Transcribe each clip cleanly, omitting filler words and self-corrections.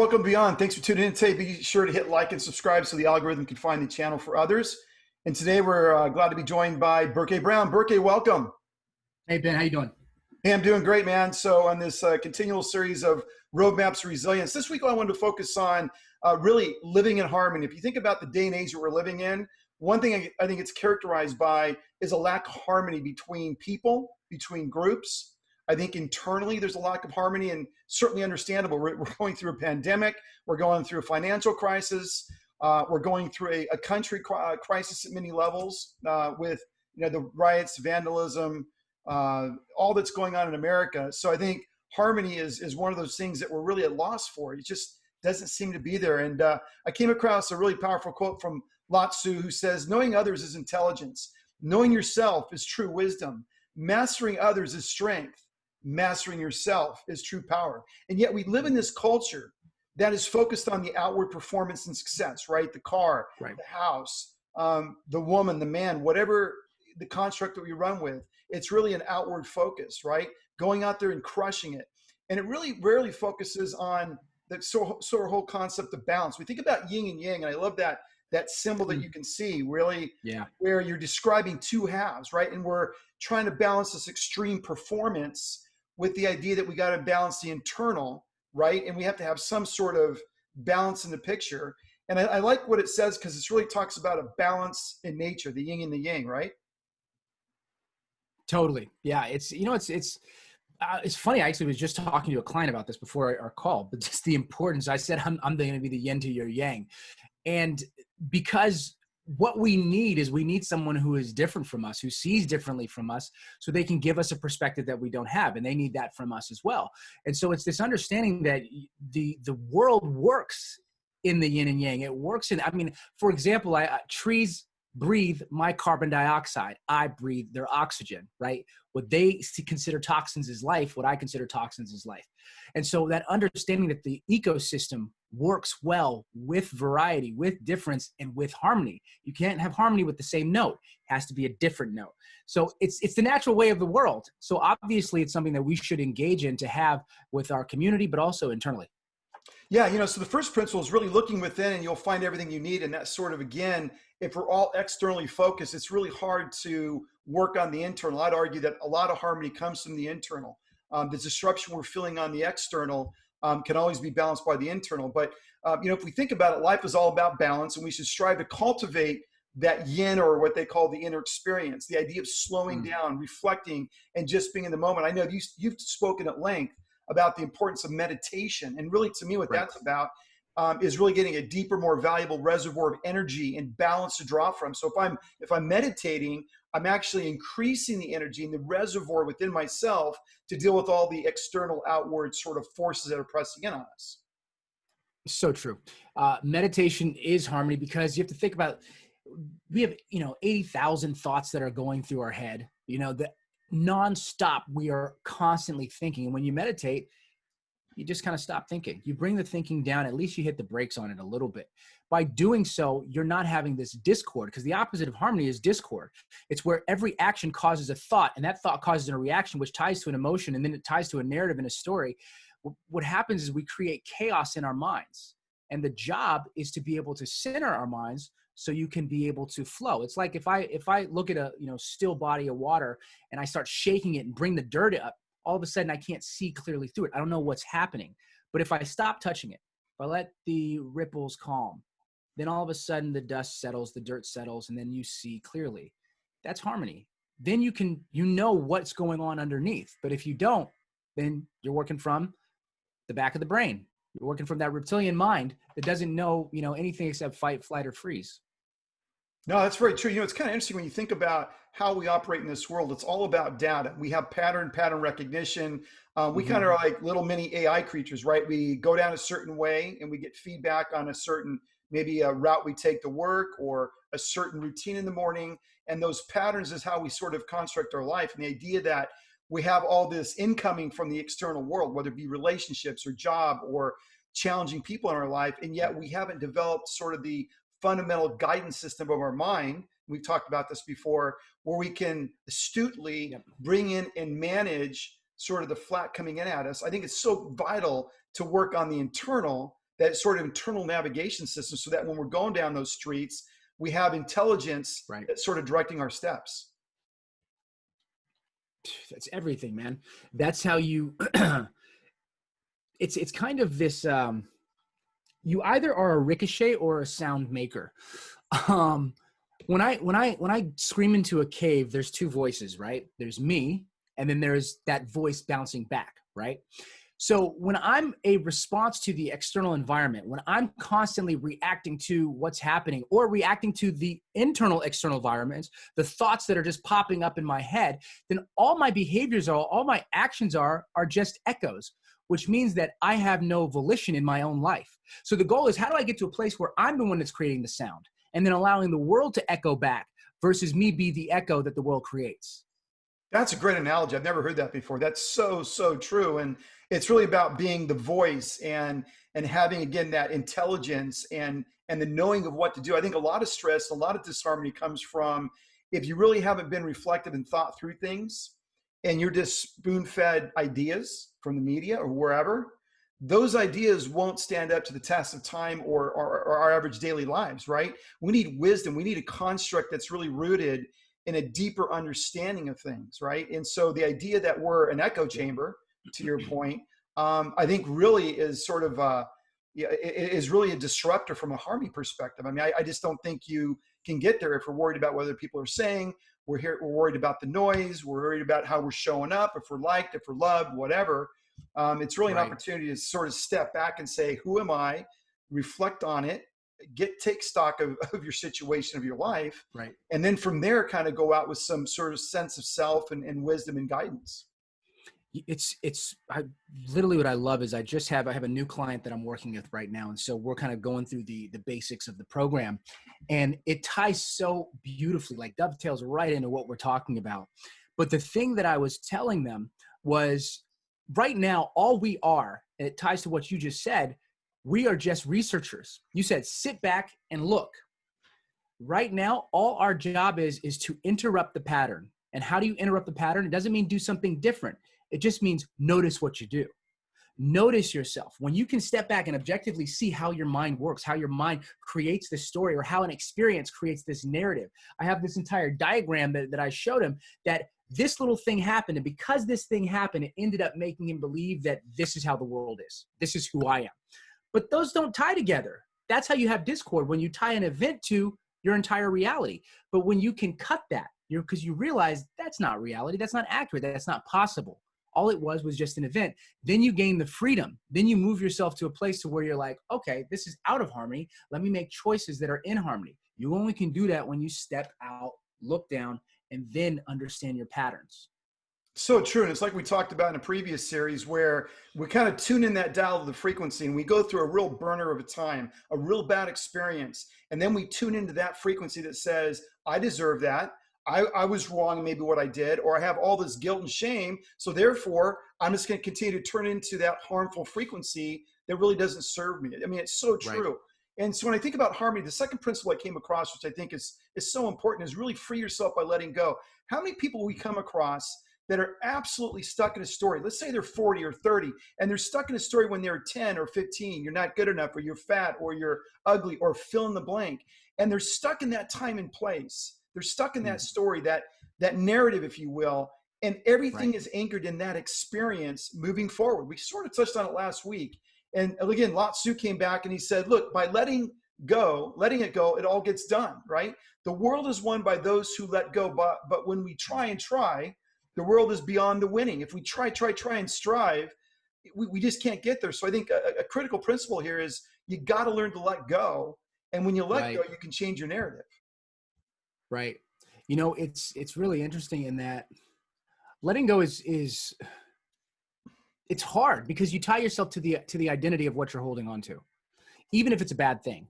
welcome Beyond. Thanks for tuning in today. Be sure to hit like and subscribe so the algorithm can find the channel for others. And today we're glad to be joined by Burke Brown. Burke, welcome. Hey, Ben, how you doing? Hey, I'm doing great, man. So on this continual series of roadmaps of resilience, this week I wanted to focus on really living in harmony. If you think about the day and age that we're living in, one thing I think it's characterized by is a lack of harmony between people, between groups. I think internally there's a lack of harmony, and certainly understandable. We're going through a pandemic. We're going through a financial crisis. We're going through a country crisis at many levels with the riots, vandalism, all that's going on in America. So I think harmony is one of those things that we're really at loss for. It just doesn't seem to be there. And I came across a really powerful quote from Lao Tzu, who says, "Knowing others is intelligence. Knowing yourself is true wisdom. Mastering others is strength. Mastering yourself is true power." And yet we live in this culture that is focused on the outward performance and success, right? The car, right, the house, the woman, the man, whatever the construct that we run with, it's really an outward focus, right? Going out there and crushing it. And it really rarely focuses on the sort of whole concept of balance. We think about yin and yang, and I love that symbol that you can see, really, where you're describing two halves, right? And we're trying to balance this extreme performance with the idea that we got to balance the internal, right? And we have to have some sort of balance in the picture. And I like what it says because it really talks about a balance in nature, the yin and the yang, right? Totally. Yeah. It's funny. I actually was just talking to a client about this before our call, but just the importance. I said, I'm going to be the yin to your yang. And because what we need someone who is different from us, who sees differently from us, so they can give us a perspective that we don't have. And they need that from us as well. And so it's this understanding that the world works in the yin and yang. It works in, for example, trees breathe my carbon dioxide. I breathe their oxygen, right? What they consider toxins is life. What I consider toxins is life. And so that understanding that the ecosystem works well with variety, with difference, and with harmony. You can't have harmony with the same note. It has to be a different note. So it's the natural way of the world. So obviously it's something that we should engage in to have with our community, but also internally. Yeah, so the first principle is really looking within, and you'll find everything you need. And that's sort of, again, if we're all externally focused, it's really hard to work on the internal. I'd argue that a lot of harmony comes from the internal. The disruption we're feeling on the external can always be balanced by the internal. But, if we think about it, life is all about balance, and we should strive to cultivate that yin, or what they call the inner experience, the idea of slowing down, reflecting, and just being in the moment. I know you've spoken at length about the importance of meditation. And really, to me, what that's about is really getting a deeper, more valuable reservoir of energy and balance to draw from. So if I'm meditating, I'm actually increasing the energy and the reservoir within myself to deal with all the external, outward sort of forces that are pressing in on us. So true. Meditation is harmony, because you have to think about, we have, 80,000 thoughts that are going through our head, that nonstop, we are constantly thinking. And when you meditate, you just kind of stop thinking. You bring the thinking down. At least you hit the brakes on it a little bit. By doing so, you're not having this discord, because the opposite of harmony is discord. It's where every action causes a thought, and that thought causes a reaction, which ties to an emotion, and then it ties to a narrative and a story. What happens is we create chaos in our minds. And the job is to be able to center our minds so you can be able to flow. It's like if I look at a still body of water and I start shaking it and bring the dirt up, all of a sudden I can't see clearly through it. I don't know what's happening. But if I stop touching it, if I let the ripples calm, then all of a sudden the dust settles, the dirt settles, and then you see clearly. That's harmony. Then you know what's going on underneath. But if you don't, then you're working from the back of the brain. You're working from that reptilian mind that doesn't know, anything except fight, flight, or freeze. No, that's very true. It's kind of interesting when you think about how we operate in this world. It's all about data. We have pattern recognition. We kind of are like little mini AI creatures, right? We go down a certain way and we get feedback on a certain, maybe a route we take to work or a certain routine in the morning. And those patterns is how we sort of construct our life. And the idea that we have all this incoming from the external world, whether it be relationships or job or challenging people in our life. And yet we haven't developed sort of the fundamental guidance system of our mind. We've talked about this before, where we can astutely bring in and manage sort of the flat coming in at us. I think it's so vital to work on the internal that sort of internal navigation system, so that when we're going down those streets, we have intelligence Right. that's sort of directing our steps. That's everything, man. That's how you, it's kind of this, you either are a ricochet or a sound maker. Um, when I scream into a cave, there's two voices, right? There's me, and then there's that voice bouncing back, right? So when I'm a response to the external environment, when I'm constantly reacting to what's happening or reacting to the internal external environments, the thoughts that are just popping up in my head, then all my behaviors all my actions are just echoes, which means that I have no volition in my own life. So the goal is, how do I get to a place where I'm the one that's creating the sound and then allowing the world to echo back versus me be the echo that the world creates? That's a great analogy. I've never heard that before. That's so, so true. And it's really about being the voice and having, again, that intelligence and the knowing of what to do. I think a lot of stress, a lot of disharmony comes from if you really haven't been reflective and thought through things, and you're just spoon-fed ideas from the media or wherever. Those ideas won't stand up to the test of time or our average daily lives, right? We need wisdom. We need a construct that's really rooted in a deeper understanding of things, right? And so the idea that we're an echo chamber, to your point, I think really is sort of is really a disruptor from a harmony perspective. I mean, I just don't think you can get there if we're worried about whether people are saying. We're worried about the noise. We're worried about how we're showing up, if we're liked, if we're loved, whatever. It's really an opportunity to sort of step back and say, who am I? Reflect on it. Take stock of your situation, of your life, Right. and then from there kind of go out with some sort of sense of self and wisdom and guidance. I literally, what I love is I have a new client that I'm working with right now, and so we're kind of going through the basics of the program, and it ties so beautifully, like dovetails right into what we're talking about. But the thing that I was telling them was, right now, all we are, and it ties to what you just said, we are just researchers. You said, sit back and look. Right now, all our job is to interrupt the pattern. And how do you interrupt the pattern? It doesn't mean do something different. It just means notice what you do. Notice yourself. When you can step back and objectively see how your mind works, how your mind creates this story, or how an experience creates this narrative. I have this entire diagram that I showed him, that this little thing happened. And because this thing happened, it ended up making him believe that this is how the world is. This is who I am. But those don't tie together. That's how you have discord, when you tie an event to your entire reality. But when you can cut that, because you realize that's not reality, that's not accurate, that's not possible. All it was just an event. Then you gain the freedom. Then you move yourself to a place to where you're like, okay, this is out of harmony. Let me make choices that are in harmony. You only can do that when you step out, look down, and then understand your patterns. So true. And it's like we talked about in a previous series, where we kind of tune in that dial of the frequency and we go through a real burner of a time, a real bad experience. And then we tune into that frequency that says, I deserve that. I was wrong in maybe what I did, or I have all this guilt and shame. So therefore, I'm just going to continue to turn into that harmful frequency that really doesn't serve me. I mean, it's so true. Right. And so when I think about harmony, the second principle I came across, which I think is so important, is really free yourself by letting go. How many people we come across that are absolutely stuck in a story? Let's say they're 40 or 30, and they're stuck in a story when they're 10 or 15. You're not good enough, or you're fat, or you're ugly, or fill in the blank. And they're stuck in that time and place. They're stuck in that story, that narrative, if you will, and everything is anchored in that experience moving forward. We sort of touched on it last week. And again, Lao Tzu came back and he said, look, by letting it go, it all gets done, right? The world is won by those who let go. But when we try, the world is beyond the winning. If we try and strive, we just can't get there. So I think a critical principle here is you got to learn to let go. And when you let go, you can change your narrative. Right. You know, it's really interesting in that letting go is it's hard, because you tie yourself to the identity of what you're holding on to, even if it's a bad thing.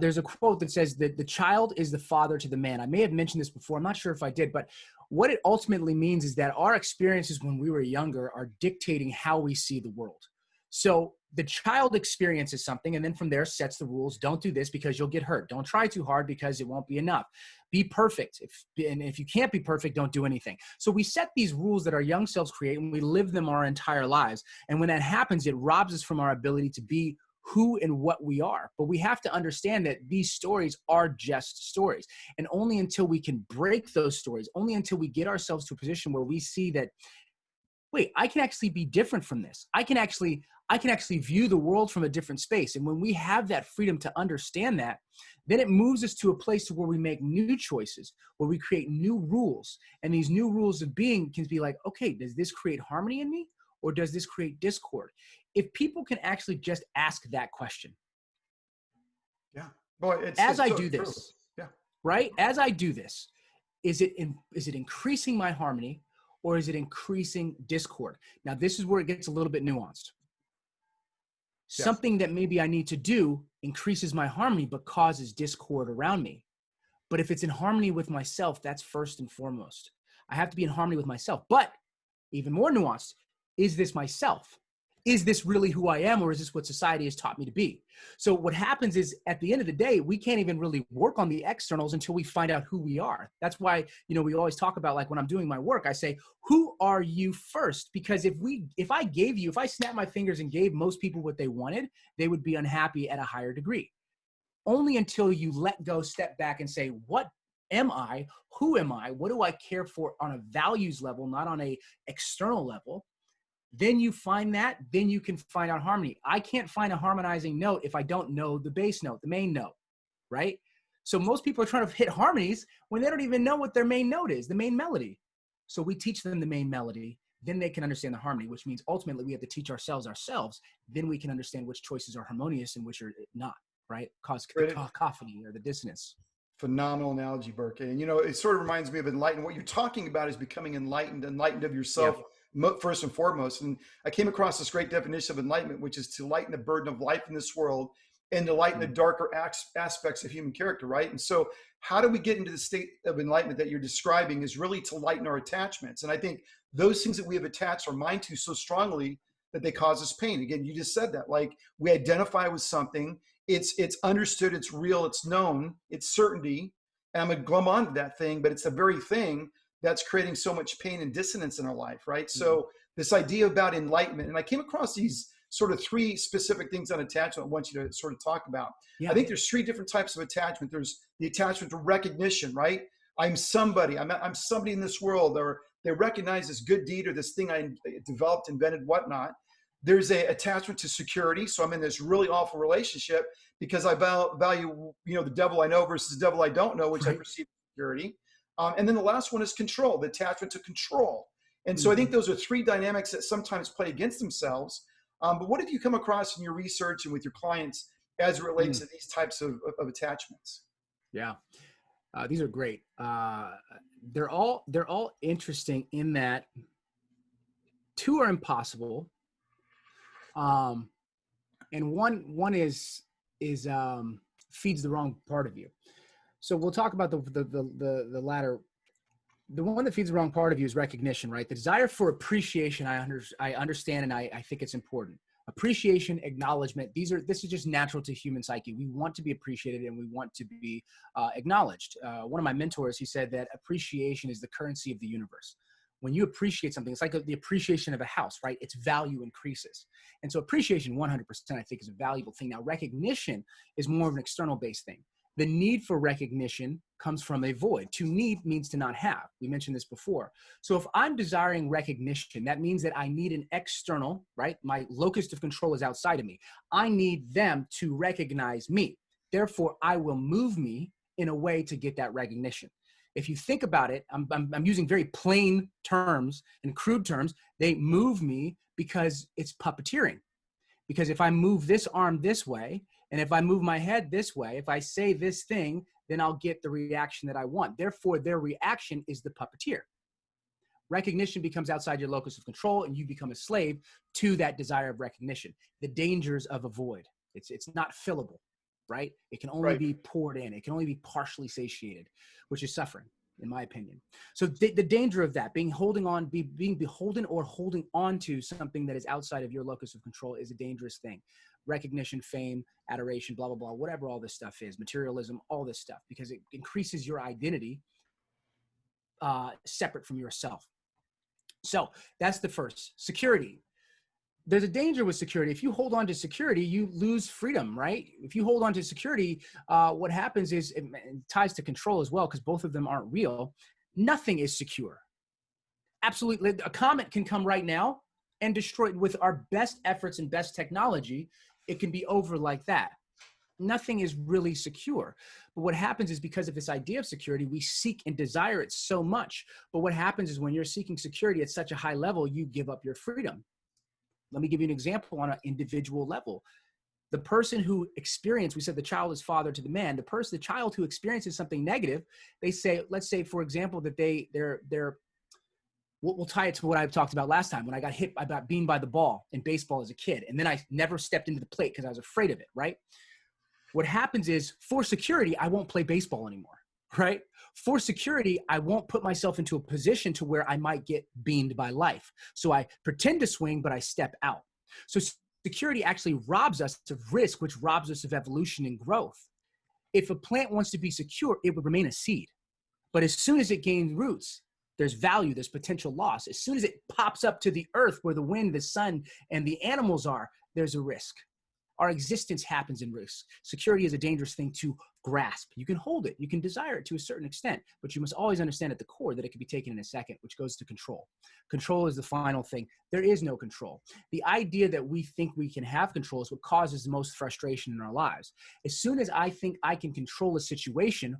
There's a quote that says that the child is the father to the man. I may have mentioned this before. I'm not sure if I did, but what it ultimately means is that our experiences when we were younger are dictating how we see the world. So the child experiences something, and then from there sets the rules. Don't do this because you'll get hurt. Don't try too hard because it won't be enough. Be perfect. If you can't be perfect, don't do anything. So we set these rules that our young selves create, and we live them our entire lives. And when that happens, it robs us from our ability to be who and what we are. But we have to understand that these stories are just stories. And only until we can break those stories, only until we get ourselves to a position where we see that, wait, I can actually be different from this. I can actually view the world from a different space. And when we have that freedom to understand that, then it moves us to a place where we make new choices, where we create new rules. And these new rules of being can be like, okay, does this create harmony in me, or does this create discord? If people can actually just ask that question. Yeah. Boy, As it's I so do true. this, Yeah. right? As I do this, is it increasing my harmony, or is it increasing discord? Now, this is where it gets a little bit nuanced. Yes. Something that maybe I need to do increases my harmony but causes discord around me. But if it's in harmony with myself, that's first and foremost. I have to be in harmony with myself. But even more nuanced, is this myself? Is this really who I am, or is this what society has taught me to be? So what happens is, at the end of the day, we can't even really work on the externals until we find out who we are. That's why, we always talk about, like, when I'm doing my work, I say, who are you first? Because if I snap my fingers and gave most people what they wanted, they would be unhappy at a higher degree. Only until you let go, step back, and say, what am I? Who am I? What do I care for on a values level, not on a external level? Then you find that, then you can find out harmony. I can't find a harmonizing note if I don't know the bass note, the main note, right? So most people are trying to hit harmonies when they don't even know what their main note is, the main melody. So we teach them the main melody, then they can understand the harmony, which means ultimately we have to teach ourselves, then we can understand which choices are harmonious and which are not, right? Cause the Great. cacophony or the dissonance. Phenomenal analogy, Burke. And it sort of reminds me of enlightened. What you're talking about is becoming enlightened of Yeah. yourself first and foremost. And I came across this great definition of enlightenment, which is to lighten the burden of life in this world and to lighten the darker aspects of human character, right? And so, how do we get into the state of enlightenment that you're describing is really to lighten our attachments. And I think those things that we have attached our mind to so strongly that they cause us pain. Again, you just said that, like, we identify with something, it's understood, it's real, it's known, it's certainty, and I'm gonna glom onto that thing, but it's the very thing that's creating so much pain and dissonance in our life, right? So this idea about enlightenment, and I came across these sort of three specific things on attachment I want you to sort of talk about. Yeah. I think there's three different types of attachment. There's the attachment to recognition, right? I'm somebody, I'm somebody in this world, or they recognize this good deed or this thing I developed, invented, whatnot. There's a attachment to security. So I'm in this really awful relationship because I value, the devil I know versus the devil I don't know, which I perceive as security. And then the last one is control, the attachment to control. And so I think those are three dynamics that sometimes play against themselves. But what have you come across in your research and with your clients as it relates to these types of attachments? Yeah, these are great. They're all interesting in that two are impossible. And one is feeds the wrong part of you. So we'll talk about the latter. The one that feeds the wrong part of you is recognition, right? The desire for appreciation, I understand, and I think it's important. Appreciation, acknowledgement, this is just natural to human psyche. We want to be appreciated and we want to be acknowledged. One of my mentors, he said that appreciation is the currency of the universe. When you appreciate something, it's like the appreciation of a house, right? Its value increases. And so appreciation 100%, I think, is a valuable thing. Now, recognition is more of an external based thing. The need for recognition comes from a void. To need means to not have. We mentioned this before. So if I'm desiring recognition, that means that I need an external, right? My locus of control is outside of me. I need them to recognize me. Therefore, I will move me in a way to get that recognition. If you think about it, I'm using very plain terms and crude terms. They move me because it's puppeteering. Because if I move this arm this way, and if I move my head this way, if I say this thing, then I'll get the reaction that I want. Therefore, their reaction is the puppeteer. Recognition becomes outside your locus of control, and you become a slave to that desire of recognition. The dangers of a void. It's not fillable, right? It can only be poured in. It can only be partially satiated, which is suffering, in my opinion. So the danger of that, being beholden or holding on to something that is outside of your locus of control, is a dangerous thing. Recognition, fame, adoration, blah, blah, blah, whatever all this stuff is, materialism, all this stuff, because it increases your identity separate from yourself. So that's the first. Security. there's a danger with security. If you hold on to security, you lose freedom, right? If you hold on to security, what happens is it ties to control as well, because both of them aren't real. Nothing is secure. Absolutely. A comet can come right now and destroy it. With our best efforts and best technology, it can be over like that. Nothing is really secure. But what happens is, because of this idea of security, we seek and desire it so much. But what happens is, when you're seeking security at such a high level, you give up your freedom. Let me give you an example on an individual level. The person who experienced, we said the child is father to the man, the child who experiences something negative, they say, let's say, for example, that they're we'll tie it to what I talked about last time when I got beamed by the ball in baseball as a kid. And then I never stepped into the plate because I was afraid of it, right? What happens is, for security, I won't play baseball anymore, right? For security, I won't put myself into a position to where I might get beamed by life. So I pretend to swing, but I step out. So security actually robs us of risk, which robs us of evolution and growth. If a plant wants to be secure, it would remain a seed. But as soon as it gains roots, there's value, there's potential loss. As soon as it pops up to the earth where the wind, the sun, and the animals are, there's a risk. Our existence happens in risk. Security is a dangerous thing to grasp. You can hold it, you can desire it to a certain extent, but you must always understand at the core that it can be taken in a second, which goes to control. Control is the final thing. There is no control. The idea that we think we can have control is what causes the most frustration in our lives. As soon as I think I can control a situation,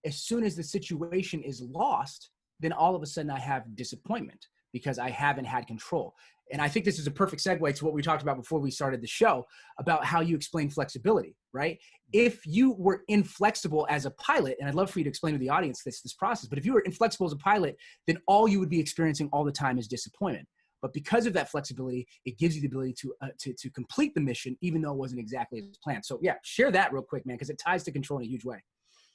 as soon as the situation is lost, then all of a sudden I have disappointment because I haven't had control. And I think this is a perfect segue to what we talked about before we started the show about how you explain flexibility, right? If you were inflexible as a pilot, and I'd love for you to explain to the audience this process, but if you were inflexible as a pilot, then all you would be experiencing all the time is disappointment. But because of that flexibility, it gives you the ability to complete the mission, even though it wasn't exactly as planned. So yeah, share that real quick, man, because it ties to control in a huge way.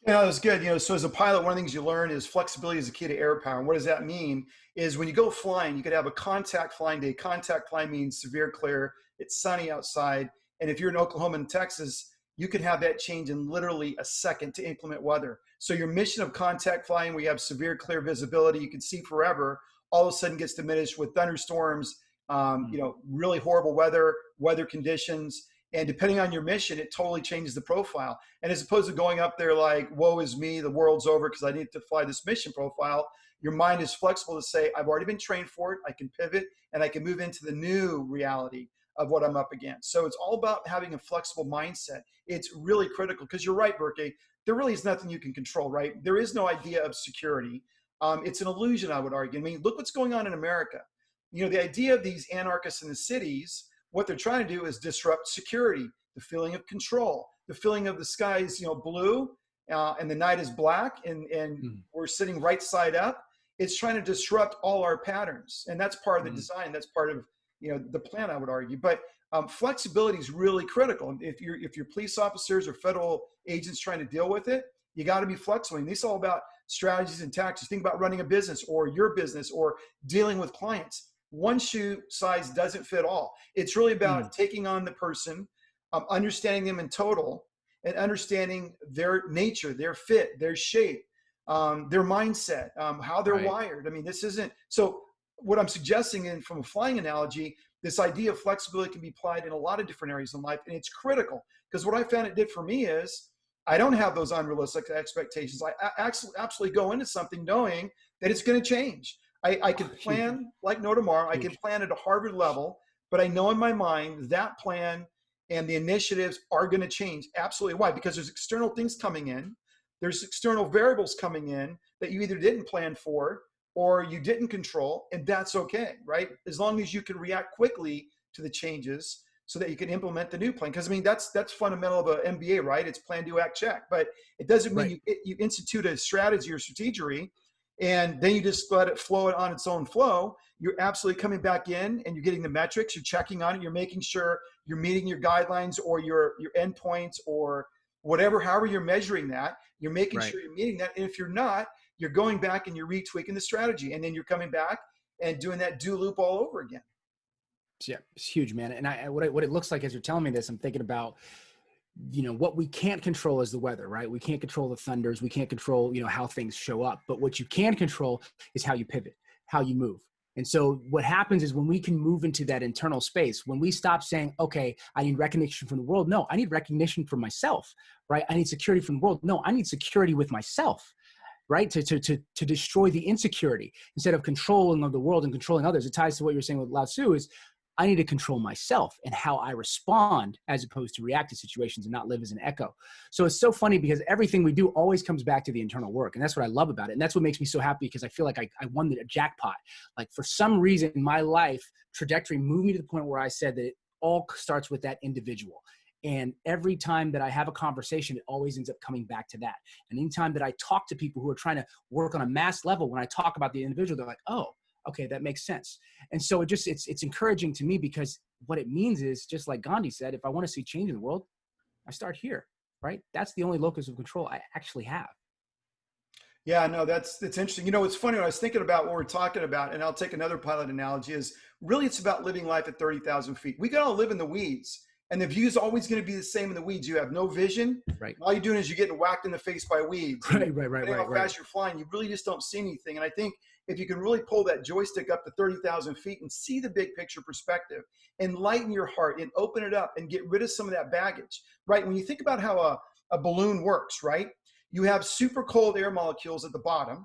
Yeah, that was good. So as a pilot, one of the things you learn is flexibility is the key to air power. And what does that mean? Is when you go flying, you could have a contact flying day. Contact flying means severe clear. It's sunny outside. And if you're in Oklahoma and Texas, you could have that change in literally a second to inclement weather. So your mission of contact flying, where you have severe clear visibility, you can see forever, all of a sudden gets diminished with thunderstorms, really horrible weather conditions. And depending on your mission, it totally changes the profile. And as opposed to going up there like, woe is me, the world's over because I need to fly this mission profile, your mind is flexible to say, I've already been trained for it. I can pivot and I can move into the new reality of what I'm up against. So it's all about having a flexible mindset. It's really critical because you're right, Burke. There really is nothing you can control, right? There is no idea of security. It's an illusion, I would argue. I mean, look what's going on in America. The idea of these anarchists in the cities, what they're trying to do is disrupt security, the feeling of control, the feeling of the sky is blue and the night is black and we're sitting right side up. It's trying to disrupt all our patterns. And that's part of the design. That's part of the plan, I would argue. But flexibility is really critical. If you're police officers or federal agents trying to deal with it, you got to be flexible. And this is all about strategies and tactics. Think about running a business or your business or dealing with clients. One shoe size doesn't fit all. It's really about taking on the person, understanding them in total, and understanding their nature, their fit, their shape, their mindset, how they're wired. I mean, this isn't, so what I'm suggesting from a flying analogy, this idea of flexibility can be applied in a lot of different areas in life, and it's critical because what I found it did for me is I don't have those unrealistic expectations. I absolutely go into something knowing that it's going to change. I can plan like no tomorrow. I can plan at a Harvard level, but I know in my mind that plan and the initiatives are going to change. Absolutely. Why? Because there's external things coming in. There's external variables coming in that you either didn't plan for or you didn't control, and that's okay, right? As long as you can react quickly to the changes so that you can implement the new plan. Because I mean, that's fundamental of an MBA, right? It's plan, do, act, check. But it doesn't mean you institute a strategy or strategery and then you just let it flow on its own flow. You're absolutely coming back in and you're getting the metrics, you're checking on it, you're making sure you're meeting your guidelines or your endpoints or whatever, however you're measuring that, you're making sure you're meeting that. And if you're not, you're going back and you're retweaking the strategy, and then you're coming back and doing that do loop all over again. Yeah, it's huge, man. And what it looks like as you're telling me this, I'm thinking about, what we can't control is the weather, right? We can't control the thunders. We can't control, how things show up. But what you can control is how you pivot, how you move. And so what happens is when we can move into that internal space, when we stop saying, okay, I need recognition from the world. No, I need recognition from myself, right? I need security from the world. No, I need security with myself, right? To destroy the insecurity instead of controlling of the world and controlling others. It ties to what you're saying with Lao Tzu is I need to control myself and how I respond as opposed to react to situations and not live as an echo. So it's so funny because everything we do always comes back to the internal work. And that's what I love about it. And that's what makes me so happy because I feel like I won the jackpot. Like for some reason, my life trajectory moved me to the point where I said that it all starts with that individual. And every time that I have a conversation, it always ends up coming back to that. And anytime that I talk to people who are trying to work on a mass level, when I talk about the individual, they're like, oh, okay, that makes sense. And so it's encouraging to me because what it means is just like Gandhi said, if I want to see change in the world, I start here, right? That's the only locus of control I actually have. Yeah, no, that's interesting. It's funny when I was thinking about what we're talking about, and I'll take another pilot analogy is really it's about living life at 30,000 feet. We got to live in the weeds. And the view is always going to be the same in the weeds. You have no vision. Right. All you're doing is you're getting whacked in the face by weeds. Right. How fast you're flying, you really just don't see anything. And I think if you can really pull that joystick up to 30,000 feet and see the big picture perspective, enlighten your heart and open it up and get rid of some of that baggage, right? When you think about how a balloon works, right? You have super cold air molecules at the bottom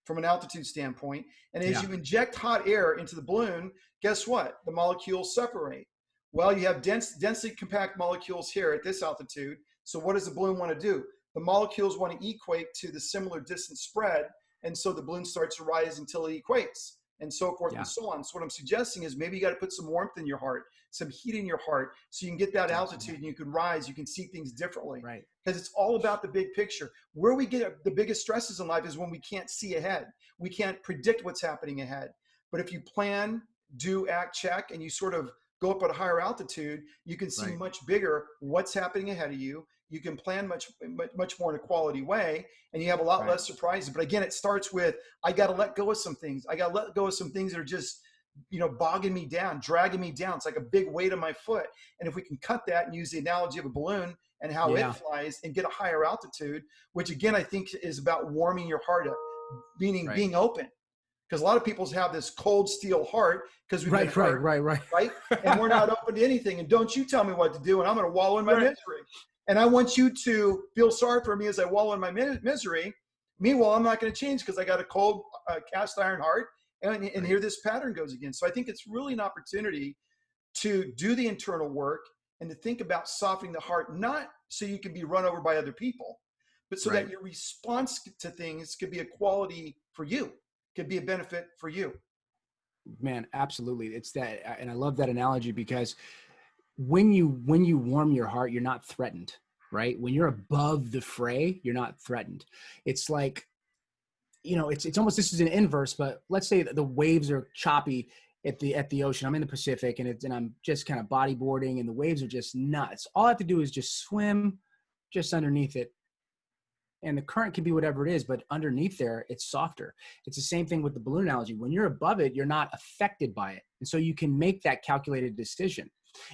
from an altitude standpoint. And as you inject hot air into the balloon, guess what? The molecules separate. Well, you have densely compact molecules here at this altitude. So what does the balloon want to do? The molecules want to equate to the similar distance spread. And so the balloon starts to rise until it equates and so forth and so on. So what I'm suggesting is maybe you got to put some warmth in your heart, some heat in your heart, so you can get that altitude and you can rise, you can see things differently. Right. Because it's all about the big picture. Where we get the biggest stresses in life is when we can't see ahead. We can't predict what's happening ahead. But if you plan, do, act, check, and you sort of go up at a higher altitude, you can see much bigger what's happening ahead of you. You can plan much more in a quality way, and you have a lot less surprises. But again, it starts with, I got to let go of some things. I got to let go of some things that are just, bogging me down, dragging me down. It's like a big weight on my foot. And if we can cut that and use the analogy of a balloon and how it flies and get a higher altitude, which again, I think is about warming your heart up, meaning being open. Because a lot of people have this cold steel heart because we've been hurt, right? And we're not open to anything. And don't you tell me what to do, and I'm going to wallow in my misery. And I want you to feel sorry for me as I wallow in my misery. Meanwhile, I'm not going to change because I got a cold cast iron heart, and here this pattern goes again. So I think it's really an opportunity to do the internal work and to think about softening the heart, not so you can be run over by other people, but so that your response to things could be a quality for you. Could be a benefit for you. Man, absolutely. It's that, and I love that analogy because when you warm your heart, you're not threatened, right? When you're above the fray, you're not threatened. It's like, it's almost, this is an inverse, but let's say that the waves are choppy at the ocean. I'm in the Pacific and I'm just kind of bodyboarding and the waves are just nuts. All I have to do is just swim just underneath it. And the current can be whatever it is, but underneath there, it's softer. It's the same thing with the balloon analogy. When you're above it, you're not affected by it. And so you can make that calculated decision.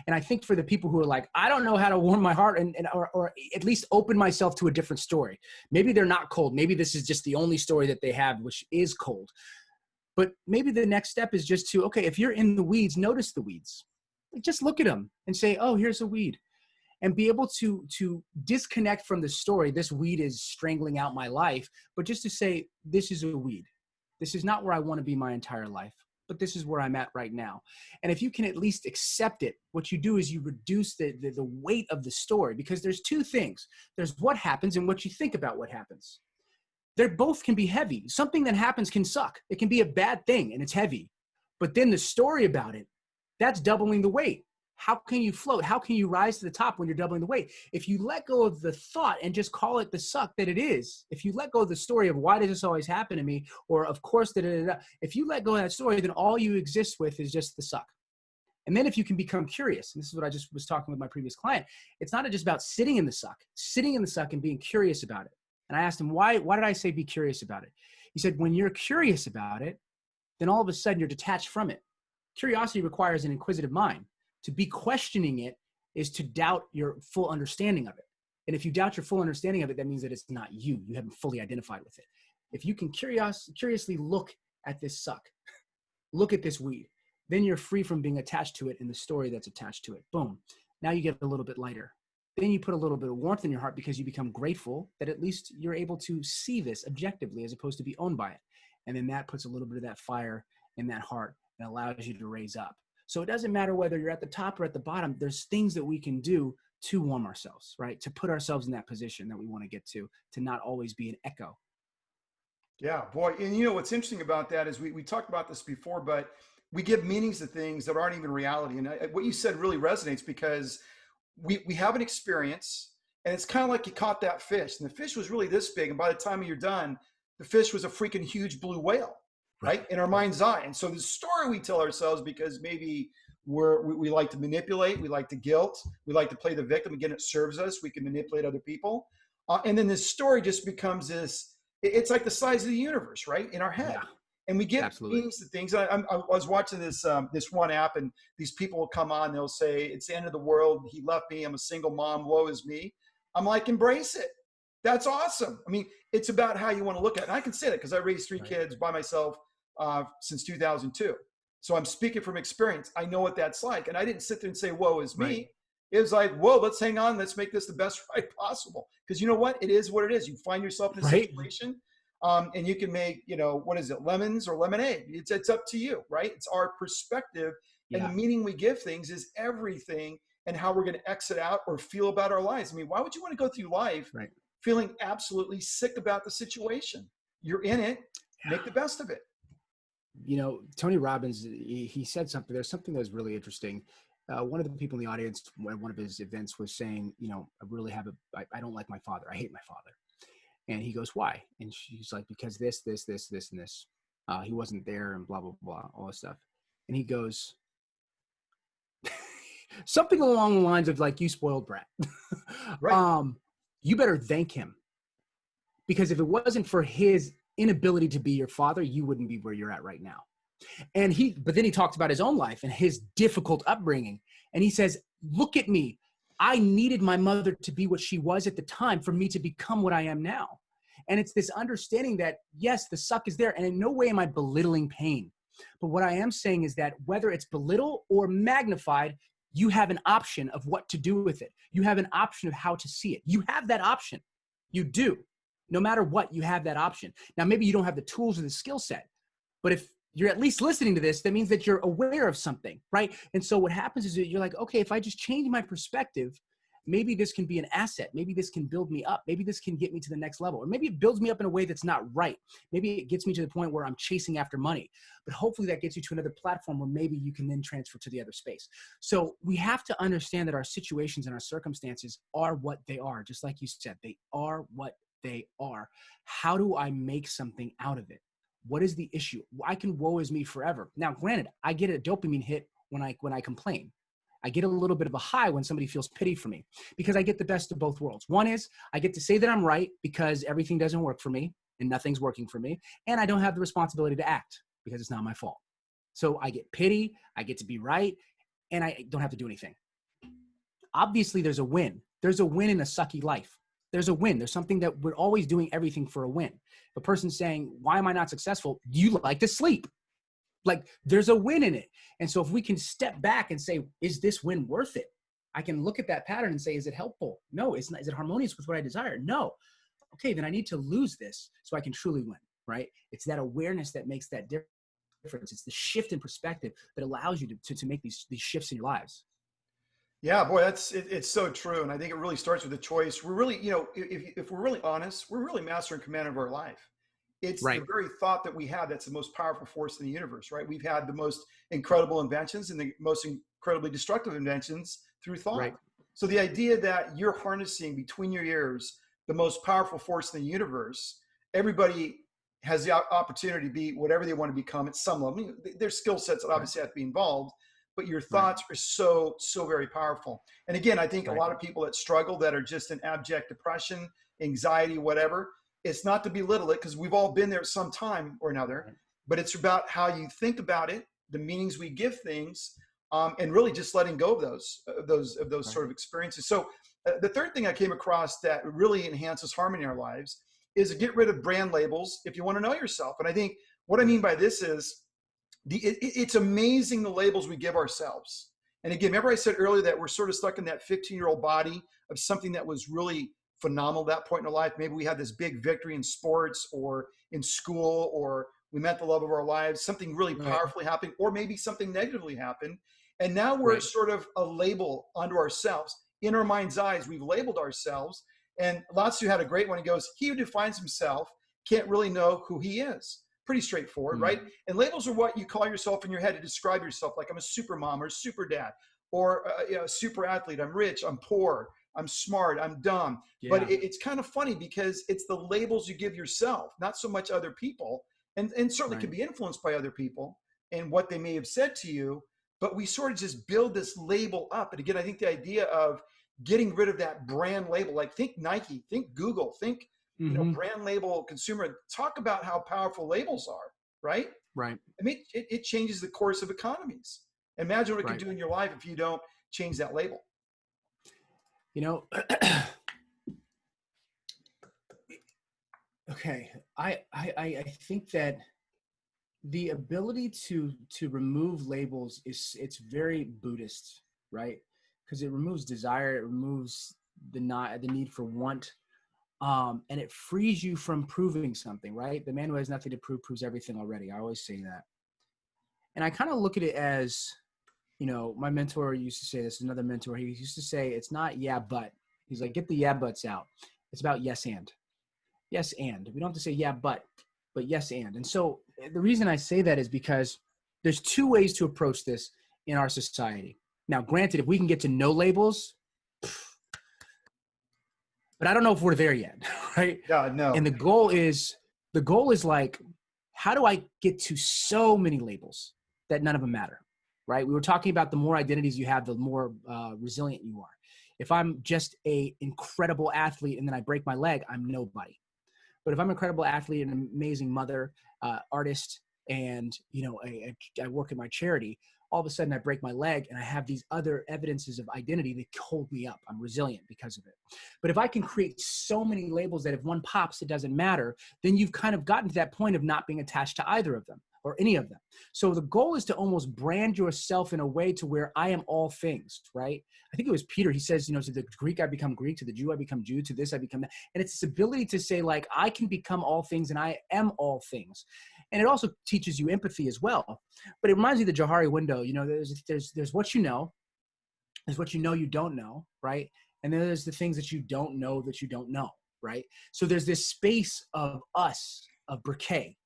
And I think for the people who are like, I don't know how to warm my heart or at least open myself to a different story. Maybe they're not cold. Maybe this is just the only story that they have, which is cold. But maybe the next step is just to, okay, if you're in the weeds, notice the weeds. Just look at them and say, oh, here's a weed. And be able to disconnect from the story. This weed is strangling out my life, but just to say, this is a weed. This is not where I want to be my entire life, but this is where I'm at right now. And if you can at least accept it, what you do is you reduce the weight of the story, because there's two things. There's what happens and what you think about what happens. They both can be heavy. Something that happens can suck. It can be a bad thing and it's heavy, but then the story about it, that's doubling the weight. How can you float? How can you rise to the top when you're doubling the weight? If you let go of the thought and just call it the suck that it is, if you let go of the story of why does this always happen to me, or of course, if you let go of that story, then all you exist with is just the suck. And then if you can become curious, and this is what I just was talking with my previous client, it's not just about sitting in the suck and being curious about it. And I asked him, why did I say be curious about it? He said, when you're curious about it, then all of a sudden you're detached from it. Curiosity requires an inquisitive mind. To be questioning it is to doubt your full understanding of it. And if you doubt your full understanding of it, that means that it's not you. You haven't fully identified with it. If you can curiously look at this suck Look at this weed. Then you're free from being attached to it and the story that's attached to it. Boom. Now you get a little bit lighter. Then you put a little bit of warmth in your heart because you become grateful that at least you're able to see this objectively as opposed to be owned by it. And then that puts a little bit of that fire in that heart and allows you to raise up. So it doesn't matter whether you're at the top or at the bottom. There's things that we can do to warm ourselves, right? To put ourselves in that position that we want to get to not always be an echo. Yeah, boy. And you know, what's interesting about that is we talked about this before, but we give meanings to things that aren't even reality. And what you said really resonates because we have an experience, and it's kind of like you caught that fish, and the fish was really this big. And by the time you're done, the fish was a freaking huge blue whale, right? In our mind's eye. And so the story we tell ourselves, because maybe we like to manipulate, we like to guilt, we like to play the victim. Again, it serves us. We can manipulate other people. And then this story just becomes this, it's like the size of the universe, right? In our head. Yeah, and we give absolutely. meanings to things. I was watching this one app, and these people will come on. They'll say, "It's the end of the world. He left me. I'm a single mom. Woe is me." I'm like, embrace it. That's awesome. I mean, it's about how you want to look at it. And I can say that because I raised three kids by myself since 2002. So I'm speaking from experience. I know what that's like. And I didn't sit there and say, "Woe is me." Right. It was like, whoa, let's hang on. Let's make this the best ride possible. Because you know what? It is what it is. You find yourself in a situation. And you can make, what is it, lemons or lemonade? It's up to you, right? It's our perspective. And the meaning we give things is everything, and how we're going to exit out or feel about our lives. I mean, why would you want to go through life feeling absolutely sick about the situation? You're in it, make the best of it. Tony Robbins, he said something. There's something that was really interesting. One of the people in the audience at one of his events was saying, I don't like my father. I hate my father. And he goes, why? And she's like, because this, and this. He wasn't there and blah, blah, blah, all this stuff. And he goes, something along the lines of like, you spoiled brat. You better thank him. Because if it wasn't for his inability to be your father, you wouldn't be where you're at right now. But then he talks about his own life and his difficult upbringing. And he says, look at me. I needed my mother to be what she was at the time for me to become what I am now. And it's this understanding that, yes, the suck is there. And in no way am I belittling pain. But what I am saying is that whether it's belittled or magnified, you have an option of what to do with it. You have an option of how to see it. You have that option. You do. No matter what, you have that option. Now, maybe you don't have the tools or the skill set, but if you're at least listening to this, that means that you're aware of something, right? And so what happens is that you're like, okay, if I just change my perspective, maybe this can be an asset. Maybe this can build me up. Maybe this can get me to the next level. Or maybe it builds me up in a way that's not right. Maybe it gets me to the point where I'm chasing after money. But hopefully that gets you to another platform where maybe you can then transfer to the other space. So we have to understand that our situations and our circumstances are what they are. Just like you said, they are what they are. How do I make something out of it? What is the issue? I can woe is me forever. Now, granted, I get a dopamine hit when I complain. I get a little bit of a high when somebody feels pity for me because I get the best of both worlds. One is I get to say that I'm right because everything doesn't work for me and nothing's working for me. And I don't have the responsibility to act because it's not my fault. So I get pity, I get to be right, and I don't have to do anything. Obviously, there's a win. There's a win in a sucky life. There's a win. There's something that we're always doing everything for a win. The person's saying, why am I not successful? You like to sleep. Like there's a win in it. And so if we can step back and say, is this win worth it? I can look at that pattern and say, is it helpful? No, it's not. Is it harmonious with what I desire? No. Okay, then I need to lose this so I can truly win, right? It's that awareness that makes that difference. It's the shift in perspective that allows you to make these shifts in your lives. Yeah, boy, it's so true. And I think it really starts with a choice. We're really, if we're really honest, we're really master and commander of our life. It's the very thought that we have that's the most powerful force in the universe, right? We've had the most incredible inventions and the most incredibly destructive inventions through thought. Right. So the idea that you're harnessing between your ears the most powerful force in the universe, everybody has the opportunity to be whatever they want to become at some level. I mean, there's skill sets that obviously have to be involved, but your thoughts are so very powerful. And again, I think a lot of people that struggle, that are just in abject depression, anxiety, whatever, it's not to belittle it because we've all been there at some time or another, but it's about how you think about it, the meanings we give things, and really just letting go of those sort of experiences. So the third thing I came across that really enhances harmony in our lives is to get rid of brand labels if you want to know yourself. And I think what I mean by this is It's amazing the labels we give ourselves. And again, remember I said earlier that we're sort of stuck in that 15-year-old body of something that was really phenomenal at that point in our life. Maybe we had this big victory in sports or in school, or we met the love of our lives, something really Right. powerfully happened, or maybe something negatively happened. And now we're Right. sort of a label unto ourselves. In our mind's eyes, we've labeled ourselves. And Lao Tzu had a great one. He goes, he who defines himself can't really know who he is. Pretty straightforward, Mm. right? And labels are what you call yourself in your head to describe yourself. Like I'm a super mom or super dad, or a super athlete. I'm rich, I'm poor, I'm smart, I'm dumb. But Yeah. it's kind of funny because it's the labels you give yourself, not so much other people. And certainly Right. can be influenced by other people and what they may have said to you. But we sort of just build this label up. And again, I think the idea of getting rid of that brand label, like think Nike, think Google, think Hmm. brand label consumer, talk about how powerful labels are, right? Right. I mean, it changes the course of economies. Imagine what it could Right. do in your life if you don't change that label. You know, okay. I think that the ability to remove labels it's very Buddhist, right? Because it removes desire, it removes the need for want, and it frees you from proving something, right? The man who has nothing to prove proves everything already. I always say that, and I kind of look at it as, my mentor used to say this. Another mentor, he used to say, "It's not yeah, but." He's like, "Get the yeah buts out. It's about yes and." Yes, and we don't have to say yeah, but yes, and so the reason I say that is because there's two ways to approach this in our society. Now, granted, if we can get to no labels, but I don't know if we're there yet, right? Yeah, no. And the goal is like, how do I get to so many labels that none of them matter, right? We were talking about the more identities you have, the more resilient you are. If I'm just a incredible athlete and then I break my leg, I'm nobody. But if I'm an incredible athlete, an amazing mother, artist, and I work at my charity, all of a sudden I break my leg and I have these other evidences of identity that hold me up. I'm resilient because of it. But if I can create so many labels that if one pops, it doesn't matter, then you've kind of gotten to that point of not being attached to either of them or any of them. So the goal is to almost brand yourself in a way to where I am all things, right? I think it was Peter. He says, to the Greek, I become Greek, to the Jew, I become Jew, to this, I become that. And it's this ability to say, like, I can become all things and I am all things. And it also teaches you empathy as well. But it reminds me of the Johari window. There's what you know, there's what you don't know, right? And then there's the things that you don't know, right? So there's this space of us, of Briquet,